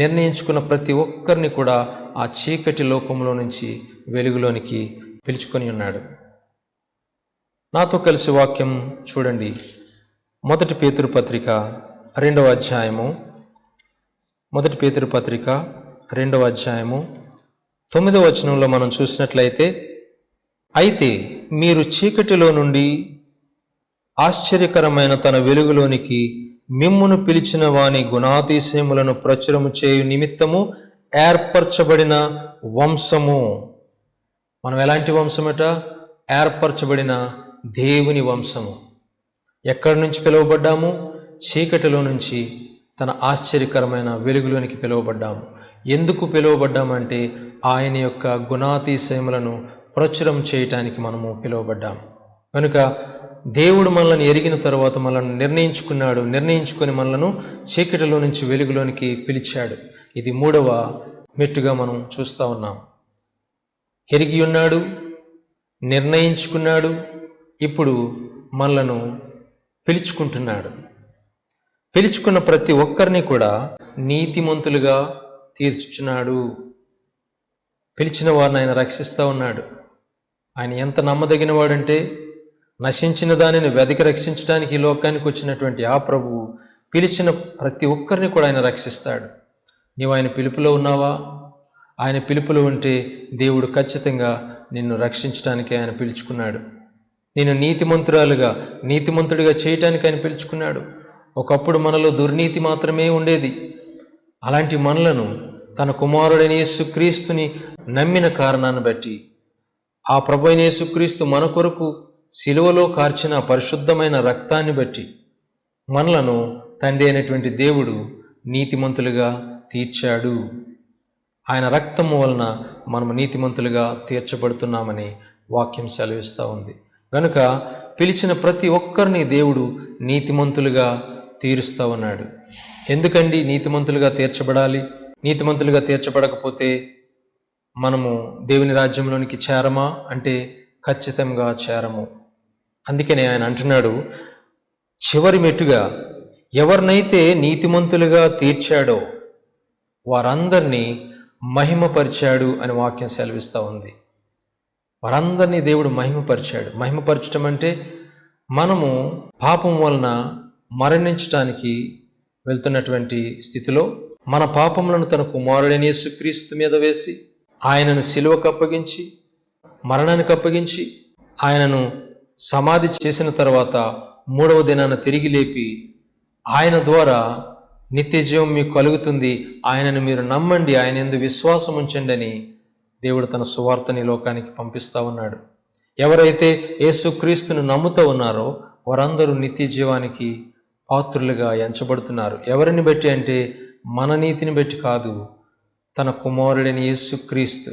నిర్ణయించుకున్న ప్రతి ఒక్కరిని కూడా ఆ చీకటి లోకంలో నుంచి వెలుగులోనికి పిలుచుకొని ఉన్నాడు. నాతో కలిసి వాక్యం చూడండి. 1 పేతురు పత్రిక 2వ అధ్యాయము, 1 పేతురు పత్రిక 2వ అధ్యాయము 9వ వచనంలో మనం చూసినట్లయితే, అయితే మీరు చీకటిలో నుండి ఆశ్చర్యకరమైన తన వెలుగులోనికి మిమ్మును పిలిచిన వాని గుణాతిశయములను ప్రచురము చేయు నిమిత్తము ఏర్పరచబడిన వంశము. మనం ఎలాంటి వంశమట? ఏర్పరచబడిన దేవుని వంశము. ఎక్కడి నుంచి పిలువబడ్డాము? చీకటిలో నుంచి తన ఆశ్చర్యకరమైన వెలుగులోనికి పిలువబడ్డాము. ఎందుకు పిలువబడ్డామంటే ఆయన యొక్క గుణాతిశయములను ప్రచురం చేయటానికి మనము పిలువబడ్డాము. కనుక దేవుడు మనల్ని ఎరిగిన తర్వాత మనల్ని నిర్ణయించుకున్నాడు. నిర్ణయించుకొని మనలను చీకటిలో నుంచి వెలుగులోనికి పిలిచాడు. ఇది 3వ మెట్టుగా మనం చూస్తూ ఉన్నాం. ఎరిగి ఉన్నాడు, నిర్ణయించుకున్నాడు, ఇప్పుడు మనలను పిలుచుకుంటున్నాడు. పిలుచుకున్న ప్రతి ఒక్కరిని కూడా నీతిమంతులుగా తీర్చుచున్నాడు. పిలిచిన వారిని ఆయన రక్షిస్తూ ఉన్నాడు. ఆయన ఎంత నమ్మదగిన వాడంటే, నశించిన దానిని వెదకి రక్షించడానికి ఈ లోకానికి వచ్చినటువంటి ఆ ప్రభువు పిలిచిన ప్రతి ఒక్కరిని కూడా ఆయన రక్షిస్తాడు. నీవు ఆయన పిలుపులో ఉన్నావా? ఆయన పిలుపులో ఉంటే దేవుడు ఖచ్చితంగా నిన్ను రక్షించడానికి ఆయన పిలుచుకున్నాడు. నేను నీతిమంతుడిగా చేయటానికి ఆయన పిలుచుకున్నాడు. ఒకప్పుడు మనలో దుర్నీతి మాత్రమే ఉండేది. అలాంటి మనలను తన కుమారుడైన యేసుక్రీస్తుని నమ్మిన కారణాన్ని బట్టి, ఆ ప్రభువైన యేసుక్రీస్తు మన కొరకు శిలువలో కార్చిన పరిశుద్ధమైన రక్తాన్ని బట్టి మనలను తండ్రి అయినటువంటి దేవుడు నీతిమంతులుగా తీర్చాడు. ఆయన రక్తము వలన మనము నీతిమంతులుగా తీర్చబడుతున్నామని వాక్యం సెలవిస్తూ ఉంది. కనుక పిలిచిన ప్రతి ఒక్కరిని దేవుడు నీతిమంతులుగా తీరుస్తూ ఉన్నాడు. ఎందుకండి నీతిమంతులుగా తీర్చబడాలి? నీతిమంతులుగా తీర్చబడకపోతే మనము దేవుని రాజ్యంలోనికి చేరమా అంటే ఖచ్చితంగా చేరము. అందుకనే ఆయన అంటున్నాడు, చివరి మెట్టుగా ఎవరినైతే నీతిమంతులుగా తీర్చాడో వారందరినీ మహిమపరిచాడు అని వాక్యం సెలవిస్తూ ఉంది. వారందరినీ దేవుడు మహిమపరిచాడు. మహిమపరచడం అంటే మనము పాపం వలన మరణించటానికి వెళ్తున్నటువంటి స్థితిలో మన పాపములను తన కుమారుడైన యేసుక్రీస్తు మీద వేసి ఆయనను సిలువకు అప్పగించి మరణానికి అప్పగించి ఆయనను సమాధి చేసిన తర్వాత 3వ దినాన తిరిగి లేపి ఆయన ద్వారా నిత్య జీవం మీకు కలుగుతుంది, ఆయనను మీరు నమ్మండి, ఆయన యందు విశ్వాసం ఉంచండి అని దేవుడు తన సువార్తని లోకానికి పంపిస్తూ ఉన్నాడు. ఎవరైతే యేసుక్రీస్తును నమ్ముతూ ఉన్నారో వారందరూ నిత్య జీవానికి పాత్రులుగా ఎంచబడుతున్నారు. ఎవరిని బట్టి అంటే మన నీతిని బట్టి కాదు, తన కుమారుడైన యేసుక్రీస్తు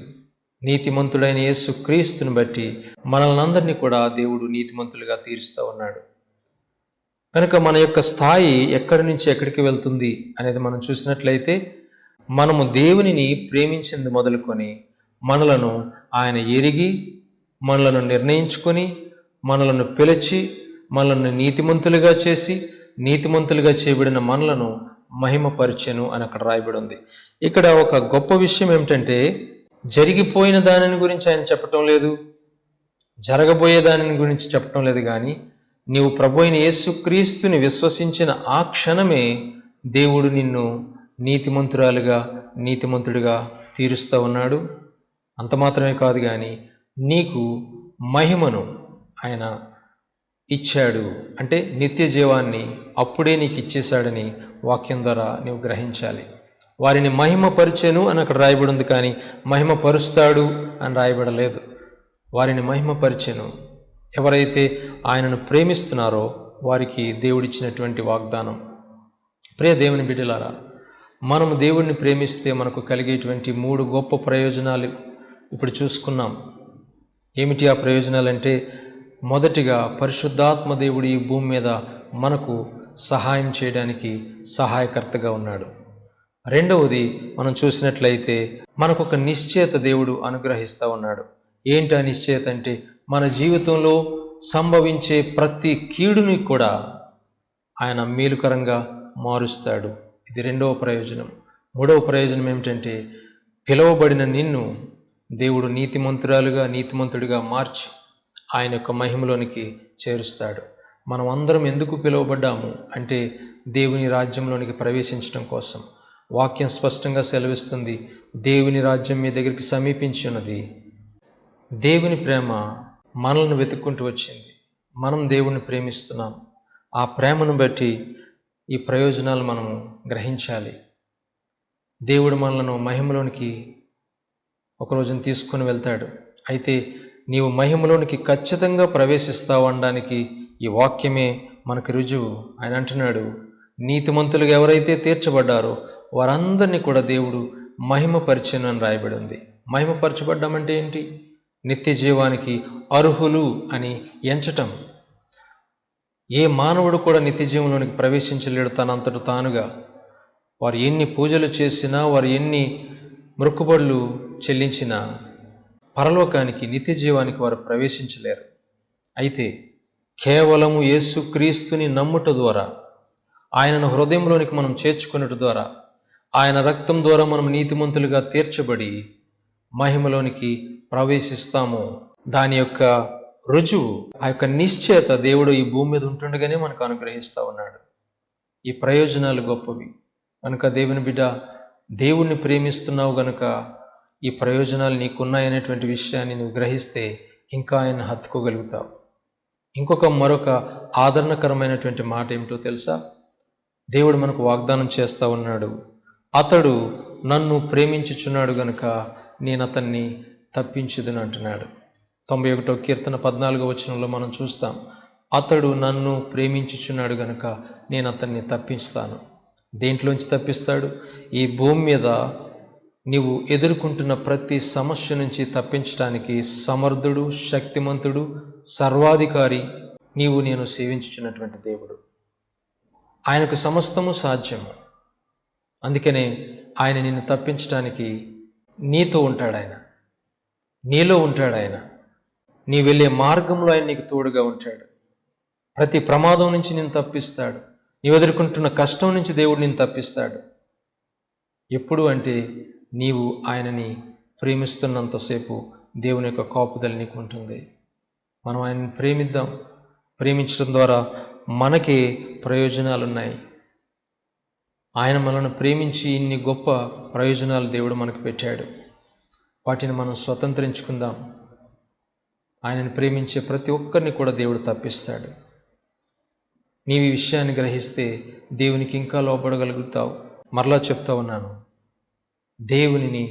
నీతిమంతుడైన యేసుక్రీస్తుని బట్టి మనల్ని అందరినీ కూడా దేవుడు నీతిమంతులుగా తీరుస్తూ ఉన్నాడు. కనుక మన యొక్క స్థాయి ఎక్కడి నుంచి ఎక్కడికి వెళ్తుంది అనేది మనం చూసినట్లయితే, మనము దేవునిని ప్రేమించింది మొదలుకొని మనలను ఆయన ఎరిగి మనలను నిర్ణయించుకొని మనలను పిలిచి మనలను నీతిమంతులుగా చేసి నీతిమంతులుగా చేయబడిన మనలను మహిమపరిచెను అని అక్కడ రాయబడి ఉంది. ఇక్కడ ఒక గొప్ప విషయం ఏమిటంటే, జరిగిపోయిన దానిని గురించి ఆయన చెప్పటం లేదు, జరగబోయే దానిని గురించి చెప్పటం లేదు. కానీ నీవు ప్రభు అయిన యేసుక్రీస్తుని విశ్వసించిన ఆ క్షణమే దేవుడు నిన్ను నీతిమంతుడిగా తీరుస్తూ ఉన్నాడు. అంత మాత్రమే కాదు, కానీ నీకు మహిమను ఆయన ఇచ్చాడు. అంటే నిత్య జీవాన్ని అప్పుడే నీకు ఇచ్చేశాడని వాక్యం ద్వారా నీవు గ్రహించాలి. వారిని మహిమపరిచెను అని అక్కడ రాయబడి ఉంది, కానీ మహిమపరుస్తాడు అని రాయబడలేదు. వారిని మహిమపరిచెను. ఎవరైతే ఆయనను ప్రేమిస్తున్నారో వారికి దేవుడిచ్చినటువంటి వాగ్దానం. ప్రియ దేవుని బిడ్డలారా, మనము దేవుణ్ణి ప్రేమిస్తే మనకు కలిగేటువంటి 3 గొప్ప ప్రయోజనాలు ఇప్పుడు చూసుకున్నాం. ఏమిటి ఆ ప్రయోజనాలంటే, మొదటిగా పరిశుద్ధాత్మ దేవుడు ఈ భూమి మీద మనకు సహాయం చేయడానికి సహాయకర్తగా ఉన్నాడు. రెండవది మనం చూసినట్లయితే మనకు ఒక నిశ్చయత దేవుడు అనుగ్రహిస్తూ ఉన్నాడు. ఏంటి ఆ నిశ్చయత అంటే, మన జీవితంలో సంభవించే ప్రతి కీడుని కూడా ఆయన మేలుకరంగా మారుస్తాడు. ఇది రెండవ ప్రయోజనం. మూడవ ప్రయోజనం ఏమిటంటే, పిలువబడిన నిన్ను దేవుడు నీతిమంతుడిగా మార్చి ఆయన యొక్క మహిమలోనికి చేరుస్తాడు. మనం అందరం ఎందుకు పిలువబడ్డాము అంటే దేవుని రాజ్యంలోనికి ప్రవేశించడం కోసం. వాక్యం స్పష్టంగా సెలవిస్తుంది, దేవుని రాజ్యం మీ దగ్గరికి సమీపించి ఉన్నది. దేవుని ప్రేమ మనల్ని వెతుక్కుంటూ వచ్చింది. మనం దేవుణ్ణి ప్రేమిస్తున్నాం. ఆ ప్రేమను బట్టి ఈ ప్రయోజనాలు మనము గ్రహించాలి. దేవుడు మనలను మహిమలోనికి ఒకరోజున తీసుకొని వెళ్తాడు. అయితే నీవు మహిమలోనికి ఖచ్చితంగా ప్రవేశిస్తావు అనడానికి ఈ వాక్యమే మనకు రుజువు. ఆయన అంటున్నాడు, నీతిమంతులుగా ఎవరైతే తీర్చబడ్డారో వారందరినీ కూడా దేవుడు మహిమపరిచెను అని రాయబడి ఉంది. మహిమపరచబడ్డామంటే ఏంటి? నిత్య జీవానికి అర్హులు అని ఎంచటం. ఏ మానవుడు కూడా నిత్య జీవంలోనికి ప్రవేశించలేడు తనంతట తానుగా. వారు ఎన్ని పూజలు చేసినా, వారు ఎన్ని మొక్కుబడులు చెల్లించినా పరలోకానికి నిత్య జీవానికి వారు ప్రవేశించలేరు. అయితే కేవలము యేసుక్రీస్తుని నమ్ముట ద్వారా, ఆయనను హృదయంలోనికి మనం చేర్చుకున్నట ద్వారా, ఆయన రక్తం ద్వారా మనం నీతిమంతులుగా తీర్చబడి మహిమలోనికి ప్రవేశిస్తాము. దాని యొక్క రుజువు, ఆ యొక్క నిశ్చయత దేవుడు ఈ భూమి మీద ఉంటుండగానే మనకు అనుగ్రహిస్తూ ఉన్నాడు. ఈ ప్రయోజనాలు గొప్పవి కనుక దేవుని బిడ్డ, దేవుణ్ణి ప్రేమిస్తున్నావు గనుక ఈ ప్రయోజనాలు నీకున్నాయనేటువంటి విషయాన్ని నువ్వు గ్రహిస్తే ఇంకా ఆయన హత్తుకోగలుగుతావు. మరొక ఆదరణకరమైనటువంటి మాట ఏమిటో తెలుసా? దేవుడు మనకు వాగ్దానం చేస్తూ ఉన్నాడు, అతడు నన్ను ప్రేమించుచున్నాడు గనుక నేను అతన్ని తప్పించుదును అంటున్నాడు. 91వ కీర్తన 14వ వచనంలో మనం చూస్తాం, అతడు నన్ను ప్రేమించుచున్నాడు గనుక నేను అతన్ని తప్పిస్తాను. దేంట్లోంచి తప్పిస్తాడు? ఈ భూమి మీద నీవు ఎదుర్కొంటున్న ప్రతి సమస్య నుంచి తప్పించడానికి సమర్థుడు, శక్తిమంతుడు, సర్వాధికారి నేను సేవించుచున్నటువంటి దేవుడు. ఆయనకు సమస్తము సాధ్యము. అందుకనే ఆయన నిన్ను తప్పించడానికి నీతో ఉంటాడు, ఆయన నీలో ఉంటాడు, ఆయన నీ వెళ్ళే మార్గంలో ఆయన నీకు తోడుగా ఉంటాడు. ప్రతి ప్రమాదం నుంచి నిన్ను తప్పిస్తాడు. నీవు ఎదుర్కొంటున్న కష్టం నుంచి దేవుడు నిన్ను తప్పిస్తాడు. ఎప్పుడు అంటే నీవు ఆయనని ప్రేమిస్తున్నంతసేపు దేవుని యొక్క కాపుదల నీకు ఉంటుంది. మనం ఆయనని ప్రేమిద్దాం. ప్రేమించడం ద్వారా మనకే ప్రయోజనాలు ఉన్నాయి. ఆయన మనల్ని ప్రేమించి ఇన్ని గొప్ప ప్రయోజనాలు దేవుడు మనకు పెట్టాడు. వాటిని మనం స్వతంత్రించుకుందాం. ఆయనను ప్రేమించే ప్రతి ఒక్కరిని కూడా దేవుడు తప్పిస్తాడు. నీవు ఈ విషయాన్ని గ్రహిస్తే దేవునికి ఇంకా లోబడగలుగుతావు. మరలా చెప్తా ఉన్నాను, దేవునిని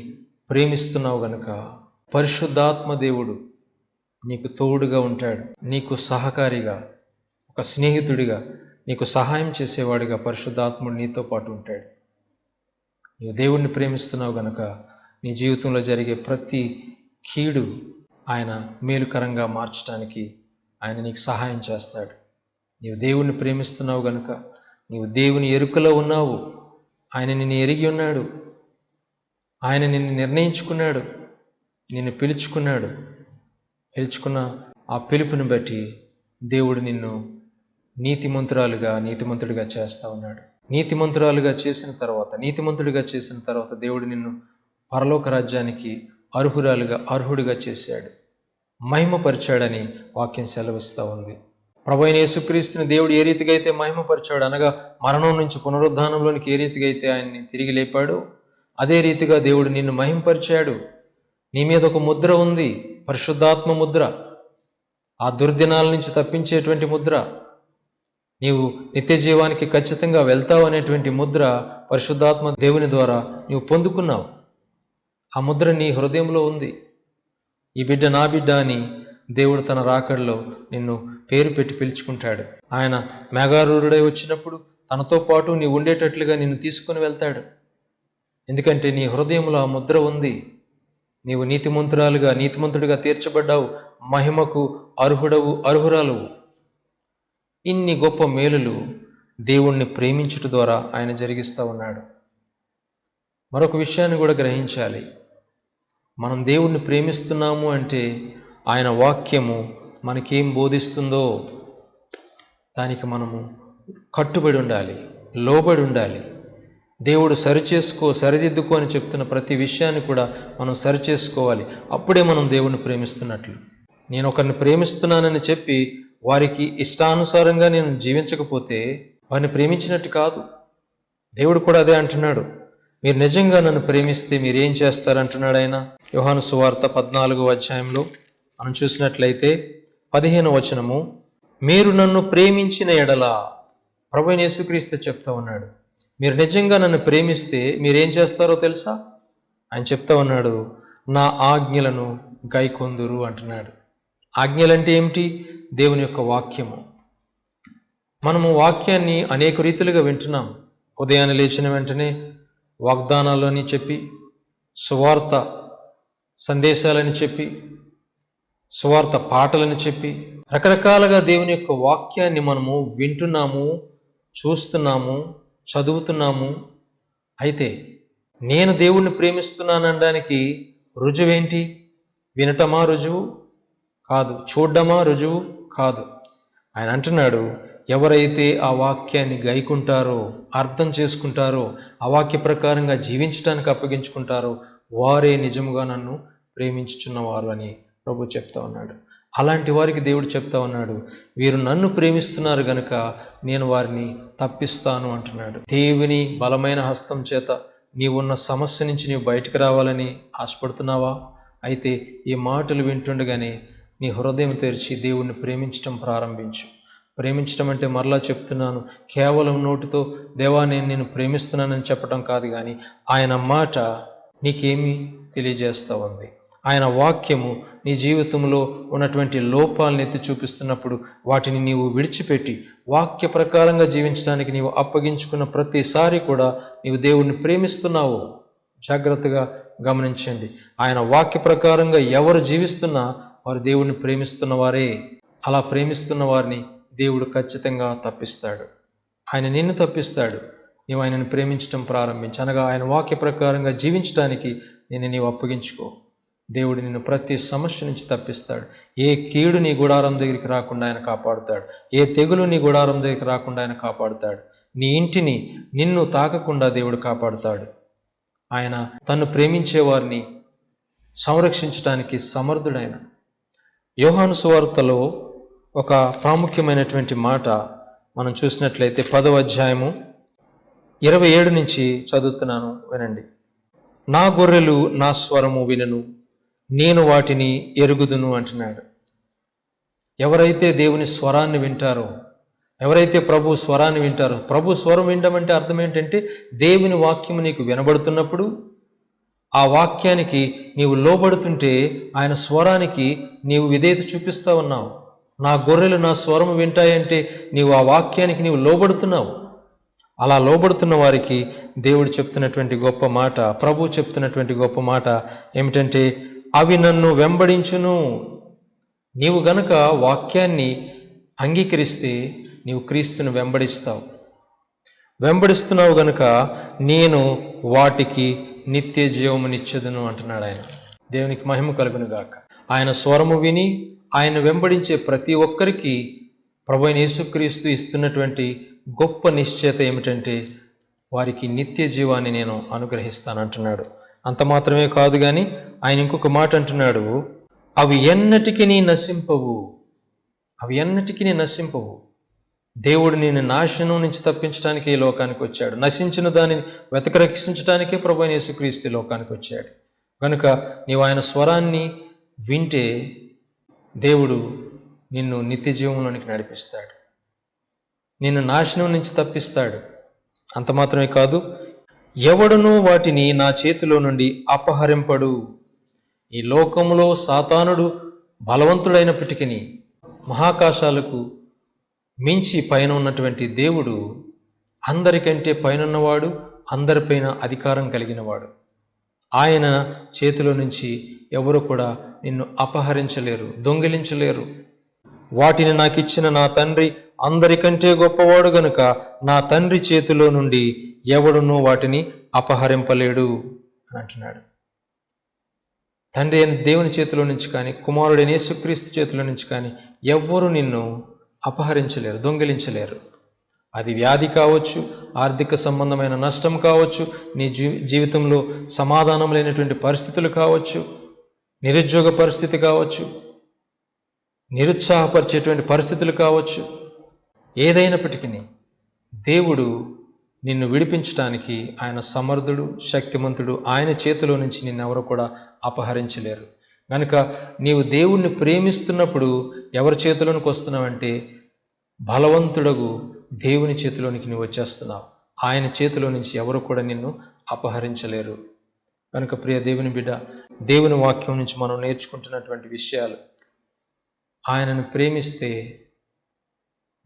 ప్రేమిస్తున్నావు గనుక పరిశుద్ధాత్మ దేవుడు నీకు తోడుగా ఉంటాడు. నీకు సహకారిగా, ఒక స్నేహితుడిగా, నీకు సహాయం చేసేవాడిగా పరిశుద్ధాత్ముడు నీతో పాటు ఉంటాడు. నీవు దేవుణ్ణి ప్రేమిస్తున్నావు గనుక నీ జీవితంలో జరిగే ప్రతి కీడు ఆయన మేలుకరంగా మార్చడానికి ఆయన నీకు సహాయం చేస్తాడు. నీవు దేవుణ్ణి ప్రేమిస్తున్నావు గనుక, నీవు దేవుని ఎరుకలో ఉన్నావు. ఆయన నిన్ను ఎరిగి ఉన్నాడు. ఆయన నిన్ను నిర్ణయించుకున్నాడు, నిన్ను పిలుచుకున్నాడు. పిలుచుకున్న ఆ పిలుపుని బట్టి దేవుడు నిన్ను నీతిమంతుడిగా చేస్తూ ఉన్నాడు. నీతిమంతుడిగా చేసిన తర్వాత దేవుడు నిన్ను పరలోక రాజ్యానికి అర్హుడిగా చేశాడు, మహిమపరిచాడని వాక్యం సెలవిస్తూ ఉంది. ప్రభువైన యేసుక్రీస్తుని దేవుడు ఏ రీతిగా అయితే మహిమపరిచాడు, అనగా మరణం నుంచి పునరుద్ధానంలోనికి ఏ రీతిగా అయితే ఆయన్ని తిరిగి లేపాడో అదే రీతిగా దేవుడు నిన్ను మహిమపరిచాడు. నీ మీద ఒక ముద్ర ఉంది, పరిశుద్ధాత్మ ముద్ర, ఆ దుర్దినాల నుంచి తప్పించేటువంటి ముద్ర. నీవు నిత్య జీవానికి ఖచ్చితంగా వెళ్తావు అనేటువంటి ముద్ర పరిశుద్ధాత్మ దేవుని ద్వారా నీవు పొందుకున్నావు. ఆ ముద్ర నీ హృదయంలో ఉంది. ఈ బిడ్డ నా బిడ్డ అని దేవుడు తన రాకడలో నిన్ను పేరు పెట్టి పిలుచుకుంటాడు. ఆయన మేఘారూఢుడై వచ్చినప్పుడు తనతో పాటు నీవు ఉండేటట్లుగా నిన్ను తీసుకుని వెళ్తాడు. ఎందుకంటే నీ హృదయంలో ఆ ముద్ర ఉంది. నీవు నీతిమంతుడిగా తీర్చబడ్డావు, మహిమకు అర్హురాలువు. ఇన్ని గొప్ప మేలులు దేవుణ్ణి ప్రేమించుట ద్వారా ఆయన జరిగిస్తూ ఉన్నాడు. మరొక విషయాన్ని కూడా గ్రహించాలి. మనం దేవుణ్ణి ప్రేమిస్తున్నాము అంటే ఆయన వాక్యము మనకేం బోధిస్తుందో దానికి మనము కట్టుబడి ఉండాలి, లోబడి ఉండాలి. దేవుడు సరిదిద్దుకో అని చెప్తున్న ప్రతి విషయాన్ని కూడా మనం సరిచేసుకోవాలి. అప్పుడే మనం దేవుణ్ణి ప్రేమిస్తున్నట్లు. నేను ఒకరిని ప్రేమిస్తున్నానని చెప్పి వారికి ఇష్టానుసారంగా నేను జీవించకపోతే వారిని ప్రేమించినట్టు కాదు. దేవుడు కూడా అదే అంటున్నాడు. మీరు నిజంగా నన్ను ప్రేమిస్తే మీరేం చేస్తారంటున్నాడు ఆయన. యోహాను సువార్త 14వ అధ్యాయంలో మనం చూసినట్లయితే 15వ వచనము, మీరు నన్ను ప్రేమించిన ఎడల, ప్రభువైన యేసుక్రీస్తు చెప్తా ఉన్నాడు, మీరు నిజంగా నన్ను ప్రేమిస్తే మీరేం చేస్తారో తెలుసా? ఆయన చెప్తా ఉన్నాడు, నా ఆజ్ఞలను గైకొందురు అంటున్నాడు. ఆజ్ఞలంటే ఏమిటి? దేవుని యొక్క వాక్యము. మనము వాక్యాన్ని అనేక రీతులుగా వింటున్నాం. ఉదయాన్నే లేచిన వెంటనే వాగ్దానాలని చెప్పి, సువార్త సందేశాలని చెప్పి, సువార్త పాటలని చెప్పి, రకరకాలుగా దేవుని యొక్క వాక్యాన్ని మనము వింటున్నాము, చూస్తున్నాము, చదువుతున్నాము. అయితే నేను దేవుణ్ణి ప్రేమిస్తున్నాననడానికి రుజువేంటి? వినటమా రుజువు కాదు, చూడ్డమా రుజువు కాదు. ఆయన అంటున్నాడు, ఎవరైతే ఆ వాక్యాన్ని గైకుంటారో, అర్థం చేసుకుంటారో, ఆ వాక్య ప్రకారంగా జీవించడానికి అప్పగించుకుంటారో వారే నిజముగా నన్ను ప్రేమించుచున్నవారు అని ప్రభు చెప్తా ఉన్నాడు. అలాంటి వారికి దేవుడు చెప్తా ఉన్నాడు, వీరు నన్ను ప్రేమిస్తున్నారు గనుక నేను వారిని తప్పిస్తాను అంటున్నాడు. దేవుని బలమైన హస్తం చేత నీవున్న సమస్య నుంచి నీవు బయటకు రావాలని ఆశపడుతున్నావా? అయితే ఈ మాటలు వింటుండగానే నీ హృదయం తెరిచి దేవుణ్ణి ప్రేమించటం ప్రారంభించు. ప్రేమించడం అంటే మరలా చెప్తున్నాను, కేవలం నోటితో దేవా నేను నిన్ను ప్రేమిస్తున్నానని చెప్పడం కాదు, కానీ ఆయన మాట నీకేమీ తెలియజేస్తూ ఉంది. ఆయన వాక్యము నీ జీవితంలో ఉన్నటువంటి లోపాలను ఎత్తి చూపిస్తున్నప్పుడు వాటిని నీవు విడిచిపెట్టి వాక్య ప్రకారంగా జీవించడానికి నీవు అప్పగించుకున్న ప్రతిసారి కూడా నీవు దేవుణ్ణి ప్రేమిస్తున్నావు. జాగ్రత్తగా గమనించండి. ఆయన వాక్య ప్రకారంగా ఎవరు జీవిస్తున్నా వారు దేవుణ్ణి ప్రేమిస్తున్న వారే. అలా ప్రేమిస్తున్న వారిని దేవుడు ఖచ్చితంగా తప్పిస్తాడు. ఆయన నిన్ను తప్పిస్తాడు. నీవు ఆయనను ప్రేమించడం ప్రారంభించి, అనగా ఆయన వాక్య ప్రకారంగా జీవించడానికి నీవు అప్పగించుకో. దేవుడు నిన్ను ప్రతి సమస్య నుంచి తప్పిస్తాడు. ఏ కీడు నీ గుడారం దగ్గరికి రాకుండా ఆయన కాపాడుతాడు. ఏ తెగులు నీ గుడారం దగ్గరికి రాకుండా ఆయన కాపాడుతాడు. నీ ఇంటిని నిన్ను తాకకుండా దేవుడు కాపాడుతాడు. ఆయన తన్ను ప్రేమించే వారిని సంరక్షించడానికి సమర్థుడైన. యోహాను సువార్తలో ఒక ప్రాముఖ్యమైనటువంటి మాట మనం చూసినట్లయితే 10వ అధ్యాయము 27 నుంచి చదువుతున్నాను, వినండి. నా గొర్రెలు నా స్వరము వినును, నేను వాటిని ఎరుగుదును అంటున్నాడు. ఎవరైతే దేవుని స్వరాన్ని వింటారో, ఎవరైతే ప్రభు స్వరాన్ని వింటారో, ప్రభు స్వరం వినడం అంటే అర్థం ఏంటంటే దేవుని వాక్యము నీకు వినబడుతున్నప్పుడు ఆ వాక్యానికి నీవు లోబడుతుంటే ఆయన స్వరానికి నీవు విధేయత చూపిస్తా ఉన్నావు. నా గొర్రెలు నా స్వరము వింటాయంటే నీవు ఆ వాక్యానికి నీవు లోబడుతున్నావు. అలా లోబడుతున్న వారికి దేవుడు చెప్తున్నటువంటి గొప్ప మాట, ప్రభు చెప్తున్నటువంటి గొప్ప మాట ఏమిటంటే, అవి నన్ను వెంబడించును. నీవు గనక వాక్యాన్ని అంగీకరిస్తే నీవు క్రీస్తును వెంబడిస్తావు. వెంబడిస్తున్నావు గనుక నేను వాటికి నిత్య జీవమునిచ్చెదను అంటున్నాడు ఆయన. దేవునికి మహిమ కలుగును గాక. ఆయన స్వరము విని ఆయన వెంబడించే ప్రతి ఒక్కరికి ప్రభువైన యేసుక్రీస్తు ఇస్తున్నటువంటి గొప్ప నిశ్చయత ఏమిటంటే, వారికి నిత్య జీవాన్ని నేను అనుగ్రహిస్తానంటున్నాడు. అంత మాత్రమే కాదు కానీ ఆయన ఇంకొక మాట అంటున్నాడు, అవి ఎన్నటికీ నశింపవు. అవి ఎన్నటికీ నశింపవు. దేవుడు నేను నాశనం నుంచి తప్పించడానికే ఈ లోకానికి వచ్చాడు. నశించిన దానిని వెతకరక్షించడానికే ప్రభువైన యేసుక్రీస్తు ఈ లోకానికి వచ్చాడు. కనుక నీవు ఆయన స్వరాన్ని వింటే దేవుడు నిన్ను నిత్య జీవంలోనికి నడిపిస్తాడు, నిన్ను నాశనం నుంచి తప్పిస్తాడు. అంత మాత్రమే కాదు, ఎవడునూ వాటిని నా చేతిలో నుండి అపహరింపడు. ఈ లోకములో సాతానుడు బలవంతుడైనప్పటికీ మహాకాశాలకు మించి పైన ఉన్నటువంటి దేవుడు అందరికంటే పైనన్నవాడు, అందరిపైన అధికారం కలిగినవాడు. ఆయన చేతిలో నుంచి ఎవరు కూడా నిన్ను అపహరించలేరు, దొంగిలించలేరు. వాటిని నాకు ఇచ్చిన నా తండ్రి అందరికంటే గొప్పవాడు గనుక నా తండ్రి చేతిలో నుండి ఎవడునూ వాటిని అపహరింపలేడు అని అంటున్నాడు. తండ్రి అయిన దేవుని చేతిలో నుంచి కానీ, కుమారుడైన యేసుక్రీస్తు చేతిలో నుంచి కానీ ఎవ్వరూ నిన్ను అపహరించలేరు, దొంగిలించలేరు. అది వ్యాధి కావచ్చు, ఆర్థిక సంబంధమైన నష్టం కావచ్చు, నీ జీవితంలో సమాధానం లేనటువంటి పరిస్థితులు కావచ్చు, నిరుద్యోగ పరిస్థితి కావచ్చు, నిరుత్సాహపరిచేటువంటి పరిస్థితులు కావచ్చు. ఏదైనప్పటికీ దేవుడు నిన్ను విడిపించడానికి ఆయన సమర్థుడు, శక్తిమంతుడు. ఆయన చేతిలో నుంచి నిన్నెవరు కూడా అపహరించలేరు. కనుక నీవు దేవుణ్ణి ప్రేమిస్తున్నప్పుడు ఎవరి చేతిలోనికి వస్తున్నావంటే బలవంతుడగు దేవుని చేతిలోనికి నువ్వు వచ్చేస్తున్నావు. ఆయన చేతిలో నుంచి ఎవరు కూడా నిన్ను అపహరించలేరు. కనుక ప్రియ దేవుని బిడ్డ, దేవుని వాక్యం నుంచి మనం నేర్చుకుంటున్నటువంటి విషయాలు, ఆయనను ప్రేమిస్తే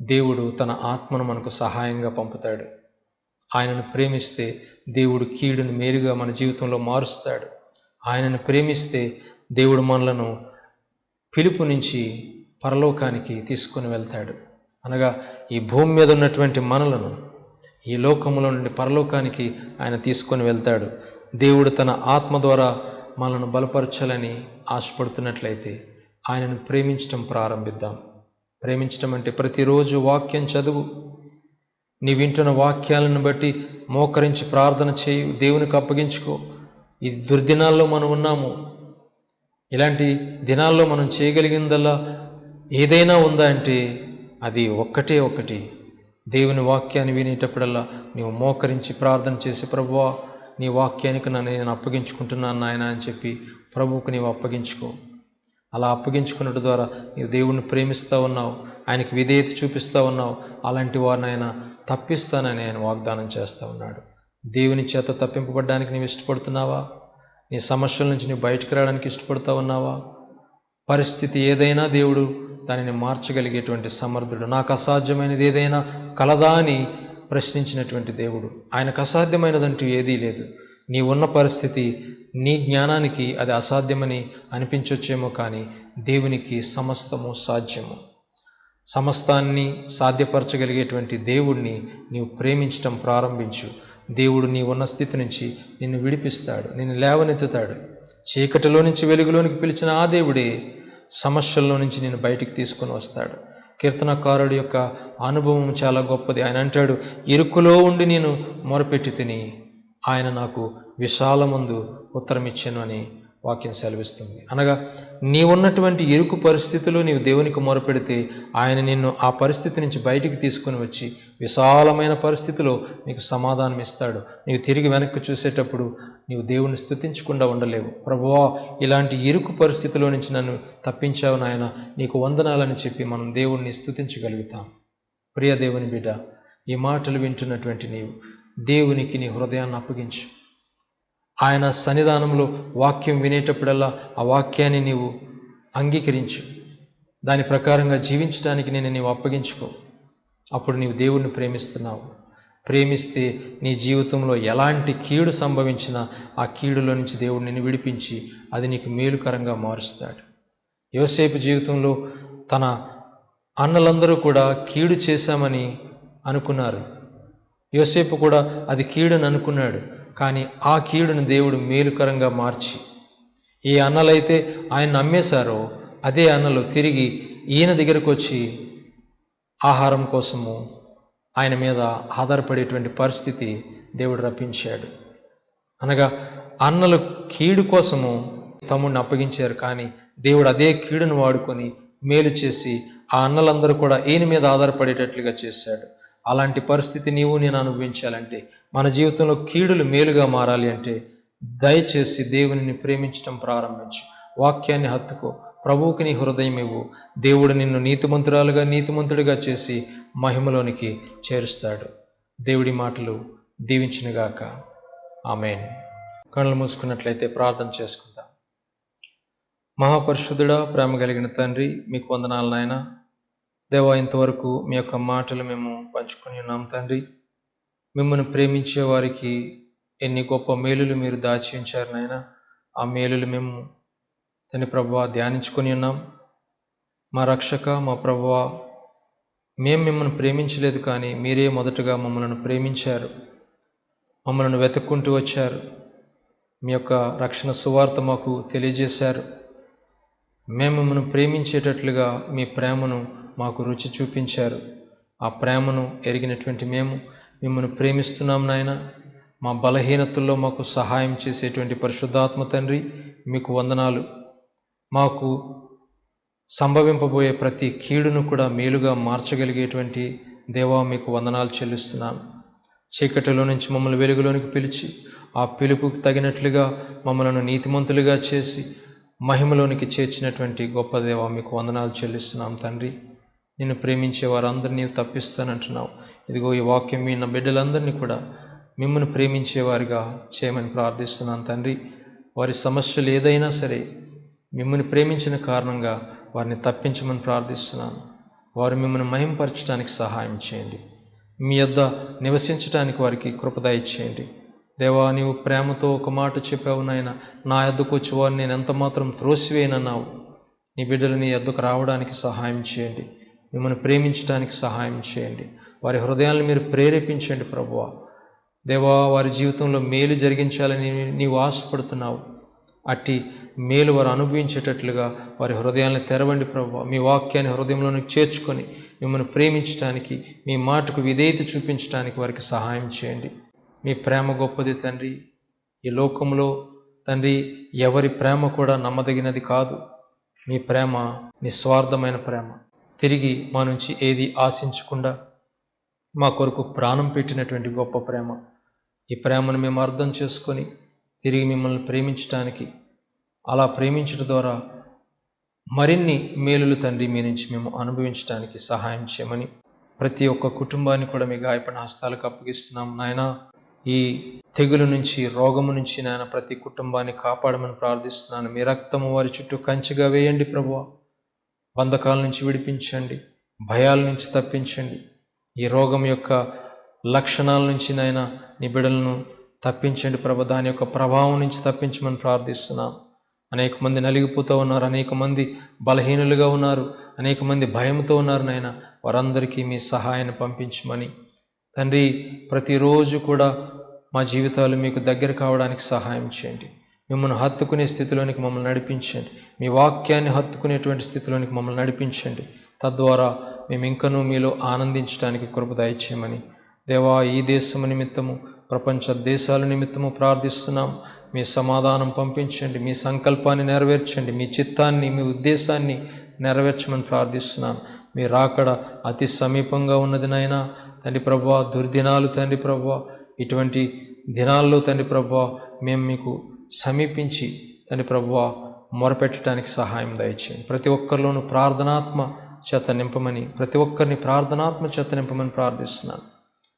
దేవుడు తన ఆత్మను మనకు సహాయంగా పంపుతాడు. ఆయనను ప్రేమిస్తే దేవుడు కీడును మేలుగా మన జీవితంలో మారుస్తాడు. ఆయనను ప్రేమిస్తే దేవుడు మనలను పిలుపు నుంచి పరలోకానికి తీసుకొని వెళ్తాడు. అనగా ఈ భూమి మీద ఉన్నటువంటి మనలను ఈ లోకంలో నుండి పరలోకానికి ఆయన తీసుకొని వెళ్తాడు. దేవుడు తన ఆత్మ ద్వారా మనల్ని బలపరచాలని ఆశపడుతున్నట్లయితే ఆయనను ప్రేమించడం ప్రారంభిద్దాం. ప్రేమించడం అంటే ప్రతిరోజు వాక్యం చదువు, నీ వింటున్న వాక్యాలను బట్టి మోకరించి ప్రార్థన చేయు, దేవునికి అప్పగించుకో. ఈ దుర్దినాల్లో మనం ఉన్నాము. ఇలాంటి దినాల్లో మనం చేయగలిగిందల్లా ఏదైనా ఉందా అంటే అది ఒక్కటే ఒకటి, దేవుని వాక్యాన్ని వినేటప్పుడల్లా నీవు మోకరించి ప్రార్థన చేసి, ప్రభువా నీ వాక్యానికి నేను అప్పగించుకుంటున్నాను నాయన అని చెప్పి ప్రభువుకు నీవు అప్పగించుకో. అలా అప్పగించుకున్నట్టు ద్వారా నీవు దేవుణ్ణి ప్రేమిస్తూ ఉన్నావు, ఆయనకి విధేయత చూపిస్తూ ఉన్నావు. అలాంటి వారిని ఆయన తప్పిస్తానని ఆయన వాగ్దానం చేస్తూ ఉన్నాడు. దేవుని చేత తప్పింపబడడానికి నీవు ఇష్టపడుతున్నావా? నీ సమస్యల నుంచి నీవు బయటకు రావడానికి ఇష్టపడుతూ ఉన్నావా? పరిస్థితి ఏదైనా దేవుడు దానిని మార్చగలిగేటువంటి సమర్థుడు. నాకు అసాధ్యమైనది ఏదైనా కలదా అని ప్రశ్నించినటువంటి దేవుడు. ఆయనకు అసాధ్యమైనదంటూ ఏదీ లేదు. నీ ఉన్న పరిస్థితి నీ జ్ఞానానికి అది అసాధ్యమని అనిపించొచ్చేమో, కానీ దేవునికి సమస్తము సాధ్యము. సమస్తాన్ని సాధ్యపరచగలిగేటువంటి దేవుడిని నీవు ప్రేమించటం ప్రారంభించు. దేవుడు నీ ఉన్న స్థితి నుంచి నిన్ను విడిపిస్తాడు, నిన్ను లేవనెత్తుతాడు. చీకటిలో నుంచి వెలుగులోనికి పిలిచిన ఆ దేవుడే సమస్యల్లో నుంచి నేను బయటికి తీసుకొని వస్తాడు. కీర్తనకారుడి యొక్క అనుభవం చాలా గొప్పది. ఆయన అంటాడు, ఇరుకులో ఉండి నేను మొరపెట్టి తిని ఆయన నాకు విశాలమందు ఉత్తరం ఇచ్చాను అని వాక్యం సెలవిస్తుంది. అనగా నీవున్నటువంటి ఇరుకు పరిస్థితిలో నీవు దేవునికి మొరపెడితే ఆయన నిన్ను ఆ పరిస్థితి నుంచి బయటికి తీసుకొని వచ్చి విశాలమైన పరిస్థితిలో నీకు సమాధానం ఇస్తాడు. నీవు తిరిగి వెనక్కి చూసేటప్పుడు నీవు దేవుని స్తుతించకుండా ఉండలేవు. ప్రభువా ఇలాంటి ఇరుకు పరిస్థితిలో నుంచి నన్ను తప్పించావు నాయన, నీకు వందనాలని చెప్పి మనం దేవుణ్ణి స్తుతించగలుగుతాం. ప్రియ దేవుని బిడ్డ, ఈ మాటలు వింటున్నటువంటి నీవు దేవునికి నీ హృదయాన్ని అప్పగించు. ఆయన సన్నిధానంలో వాక్యం వినేటప్పుడల్లా ఆ వాక్యాన్ని నీవు అంగీకరించు. దాని ప్రకారంగా జీవించడానికి నీవు అప్పగించుకో. అప్పుడు నీవు దేవుణ్ణి ప్రేమిస్తున్నావు. ప్రేమిస్తే నీ జీవితంలో ఎలాంటి కీడు సంభవించినా ఆ కీడులో నుంచి దేవుడు నిన్ను విడిపించి అది నీకు మేలుకరంగా మారుస్తాడు. యోసేపు జీవితంలో తన అన్నలందరూ కూడా కీడు చేశామని అనుకున్నారు. యోసేపు కూడా అది కీడుని అనుకున్నాడు. కానీ ఆ కీడును దేవుడు మేలుకరంగా మార్చి, ఏ అన్నలైతే ఆయన నమ్మేశారో అదే అన్నలు తిరిగి ఈయన దగ్గరకు వచ్చి ఆహారం కోసము ఆయన మీద ఆధారపడేటువంటి పరిస్థితి దేవుడు రప్పించాడు. అనగా అన్నలు కీడు కోసము తమ్ముడిని అప్పగించారు, కానీ దేవుడు అదే కీడును వాడుకొని మేలు చేసి ఆ అన్నలందరూ కూడా ఈయన మీద ఆధారపడేటట్లుగా చేశాడు. అలాంటి పరిస్థితి నీవు నేను అనుభవించాలంటే, మన జీవితంలో కీడులు మేలుగా మారాలి అంటే దయచేసి దేవునిని ప్రేమించడం ప్రారంభించు. వాక్యాన్ని హత్తుకో. ప్రభువుకి నీ హృదయం ఇవ్వు. దేవుడు నిన్ను నీతిమంతురాలుగా నీతిమంతుడిగా చేసి మహిమలోనికి చేరుస్తాడు. దేవుడి మాటలు దీవించునుగాక. ఆమేన్. కళ్ళు మూసుకున్నట్లయితే ప్రార్థన చేసుకుందాం. మహాపరిశుద్ధుడా, ప్రేమ కలిగిన తండ్రి, మీకు వందనాలు నాయన. దేవా, ఇంతవరకు మీ యొక్క మాటలు మేము పంచుకొని ఉన్నాం తండ్రి. మిమ్మల్ని ప్రేమించే వారికి ఎన్ని గొప్ప మేలులు మీరు దాచి ఉంచారు నాయన. ఆ మేలులు మేము తండ్రి ప్రభువా ధ్యానించుకొని ఉన్నాం. మా రక్షక, మా ప్రభువా, మేము మిమ్మల్ని ప్రేమించలేదు, కానీ మీరే మొదటగా మమ్మల్ని ప్రేమించారు, మమ్మల్ని వెతుక్కుంటూ వచ్చారు. మీ యొక్క రక్షణ సువార్త మాకు తెలియజేశారు. మేము మిమ్మల్ని ప్రేమించేటట్లుగా మీ ప్రేమను మాకు రుచి చూపించారు. ఆ ప్రేమను ఎరిగినటువంటి మేము మిమ్మల్ని ప్రేమిస్తున్నాం నాయన. మా బలహీనతల్లో మాకు సహాయం చేసేటువంటి పరిశుద్ధాత్మ తండ్రి, మీకు వందనాలు. మాకు సంభవింపబోయే ప్రతి కీడును కూడా మేలుగా మార్చగలిగేటువంటి దేవా, మీకు వందనాలు చెల్లిస్తున్నాను. చీకటిలో నుంచి మమ్మల్ని వెలుగులోనికి పిలిచి ఆ పిలుపుకి తగినట్లుగా మమ్మల్ని నీతిమంతులుగా చేసి మహిమలోనికి చేర్చినటువంటి గొప్ప దేవా, మీకు వందనాలు చెల్లిస్తున్నాం తండ్రి. నిన్ను ప్రేమించే వారందరినీ నీవు తప్పిస్తానంటున్నావు. ఇదిగో ఈ వాక్యం విన్న బిడ్డలందరినీ కూడా మిమ్మల్ని ప్రేమించేవారిగా చేయమని ప్రార్థిస్తున్నాను తండ్రి. వారి సమస్యలు ఏదైనా సరే మిమ్మల్ని ప్రేమించిన కారణంగా వారిని తప్పించమని ప్రార్థిస్తున్నాను. వారు మిమ్మల్ని మహింపరచడానికి సహాయం చేయండి. మీ యొద్ద నివసించడానికి వారికి కృప దయచేయండి. దేవా, నీవు ప్రేమతో ఒక మాట చెప్పావు నాయన, నా యొద్దకు వచ్చి వారిని నేను ఎంత మాత్రం త్రోసివేయనన్నావు. నీ బిడ్డలు నీ యొద్దకు రావడానికి సహాయం చేయండి. మిమ్మల్ని ప్రేమించడానికి సహాయం చేయండి. వారి హృదయాలను మీరు ప్రేరేపించండి ప్రభువా. దేవా, వారి జీవితంలో మేలు జరిగించాలని నీవు ఆశపడుతున్నావు. అట్టి మేలు వారు అనుభవించేటట్లుగా వారి హృదయాలను తెరవండి ప్రభువా. మీ వాక్యాన్ని హృదయంలోనికి చేర్చుకొని మిమ్మల్ని ప్రేమించడానికి, మీ మాటకు విధేయత చూపించడానికి వారికి సహాయం చేయండి. మీ ప్రేమ గొప్పది తండ్రి. ఈ లోకంలో తండ్రి ఎవరి ప్రేమ కూడా నమ్మదగినది కాదు. మీ ప్రేమ నిస్వార్థమైన ప్రేమ. తిరిగి మా నుంచి ఏది ఆశించకుండా మా కొరకు ప్రాణం పెట్టినటువంటి గొప్ప ప్రేమ. ఈ ప్రేమను మేము అర్థం చేసుకొని తిరిగి మిమ్మల్ని ప్రేమించడానికి, అలా ప్రేమించడం ద్వారా మరిన్ని మేలులు తండ్రి మీ నుంచి మేము అనుభవించడానికి సహాయం చేయమని ప్రతి ఒక్క కుటుంబాన్ని కూడా మీ గాయపడిన హస్తాలకు అప్పగిస్తున్నాం నాయన. ఈ తెగులు నుంచి, రోగము నుంచి నాయన ప్రతి కుటుంబాన్ని కాపాడమని ప్రార్థిస్తున్నాను. మీ రక్తము వారి చుట్టూ కంచెగా వేయండి ప్రభువా. బంధకాల నుంచి విడిపించండి, భయాల నుంచి తప్పించండి. ఈ రోగం యొక్క లక్షణాల నుంచి నాయన నీ బిడ్డలను తప్పించండి ప్రభు. దాని యొక్క ప్రభావం నుంచి తప్పించమని ప్రార్థిస్తున్నాను. అనేక మంది నలిగిపోతూ ఉన్నారు, అనేక మంది బలహీనులుగా ఉన్నారు, అనేక మంది భయంతో ఉన్నారు నాయన. వారందరికీ మీ సహాయాన్ని పంపించమని తండ్రి, ప్రతిరోజు కూడా మా జీవితాలు మీకు దగ్గర కావడానికి సహాయం చేయండి. మిమ్మల్ని హత్తుకునే స్థితిలోనికి మమ్మల్ని నడిపించండి. మీ వాక్యాన్ని హత్తుకునేటువంటి స్థితిలోనికి మమ్మల్ని నడిపించండి. తద్వారా మేము ఇంకనూ మీలో ఆనందించడానికి కృప దయచేయమని దేవా, ఈ దేశము నిమిత్తము, ప్రపంచ దేశాల నిమిత్తము ప్రార్థిస్తున్నాం. మీ సమాధానం పంపించండి, మీ సంకల్పాన్ని నెరవేర్చండి, మీ చిత్తాన్ని, మీ ఉద్దేశాన్ని నెరవేర్చమని ప్రార్థిస్తున్నాను. మీ రాకడ అతి సమీపంగా ఉన్నది నాయనా. తండ్రి ప్రభువా, దుర్దినాలు తండ్రి ప్రభువా, ఇటువంటి దినాల్లో తండ్రి ప్రభువా మేము మీకు సమీపించి తండ్రి ప్రభువా మొరపెట్టడానికి సహాయం దయచేయండి. ప్రతి ఒక్కరిలోనూ ప్రార్థనాత్మ చేత నింపమని, ప్రతి ఒక్కరిని ప్రార్థనాత్మ చేత నింపమని ప్రార్థిస్తున్నాను.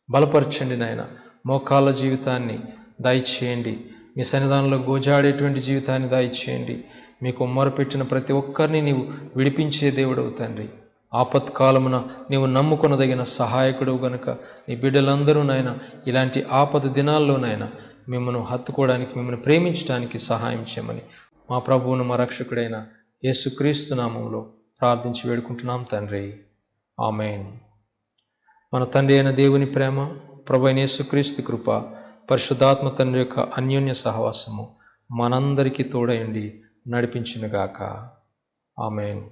బలపరచండి నాయన. మోకాళ్ళ జీవితాన్ని దయచేయండి. మీ సన్నిధానంలో గోజాడేటువంటి జీవితాన్ని దయచేయండి. మీకు మొరపెట్టిన ప్రతి ఒక్కరిని నీవు విడిపించే దేవుడవు తండ్రి. ఆపత్కాలమున నీవు నమ్ముకొనదగిన సహాయకుడు గనుక నీ బిడ్డలందరూ నాయన ఇలాంటి ఆపద దినాల్లోనైనా మిమ్మల్ని హత్తుకోవడానికి, మిమ్మల్ని ప్రేమించడానికి సహాయం చేయమని మా ప్రభువును, మా రక్షకుడైన యేసుక్రీస్తు నామములో ప్రార్థించి వేడుకుంటున్నాం తండ్రి. ఆమేన్. మన తండ్రి అయిన దేవుని ప్రేమ, ప్రభు అయిన యేసుక్రీస్తు కృప, పరిశుద్ధాత్మ తండ్రి యొక్క అన్యోన్య సహవాసము మనందరికీ తోడయండి నడిపించునుగాక. ఆమేన్.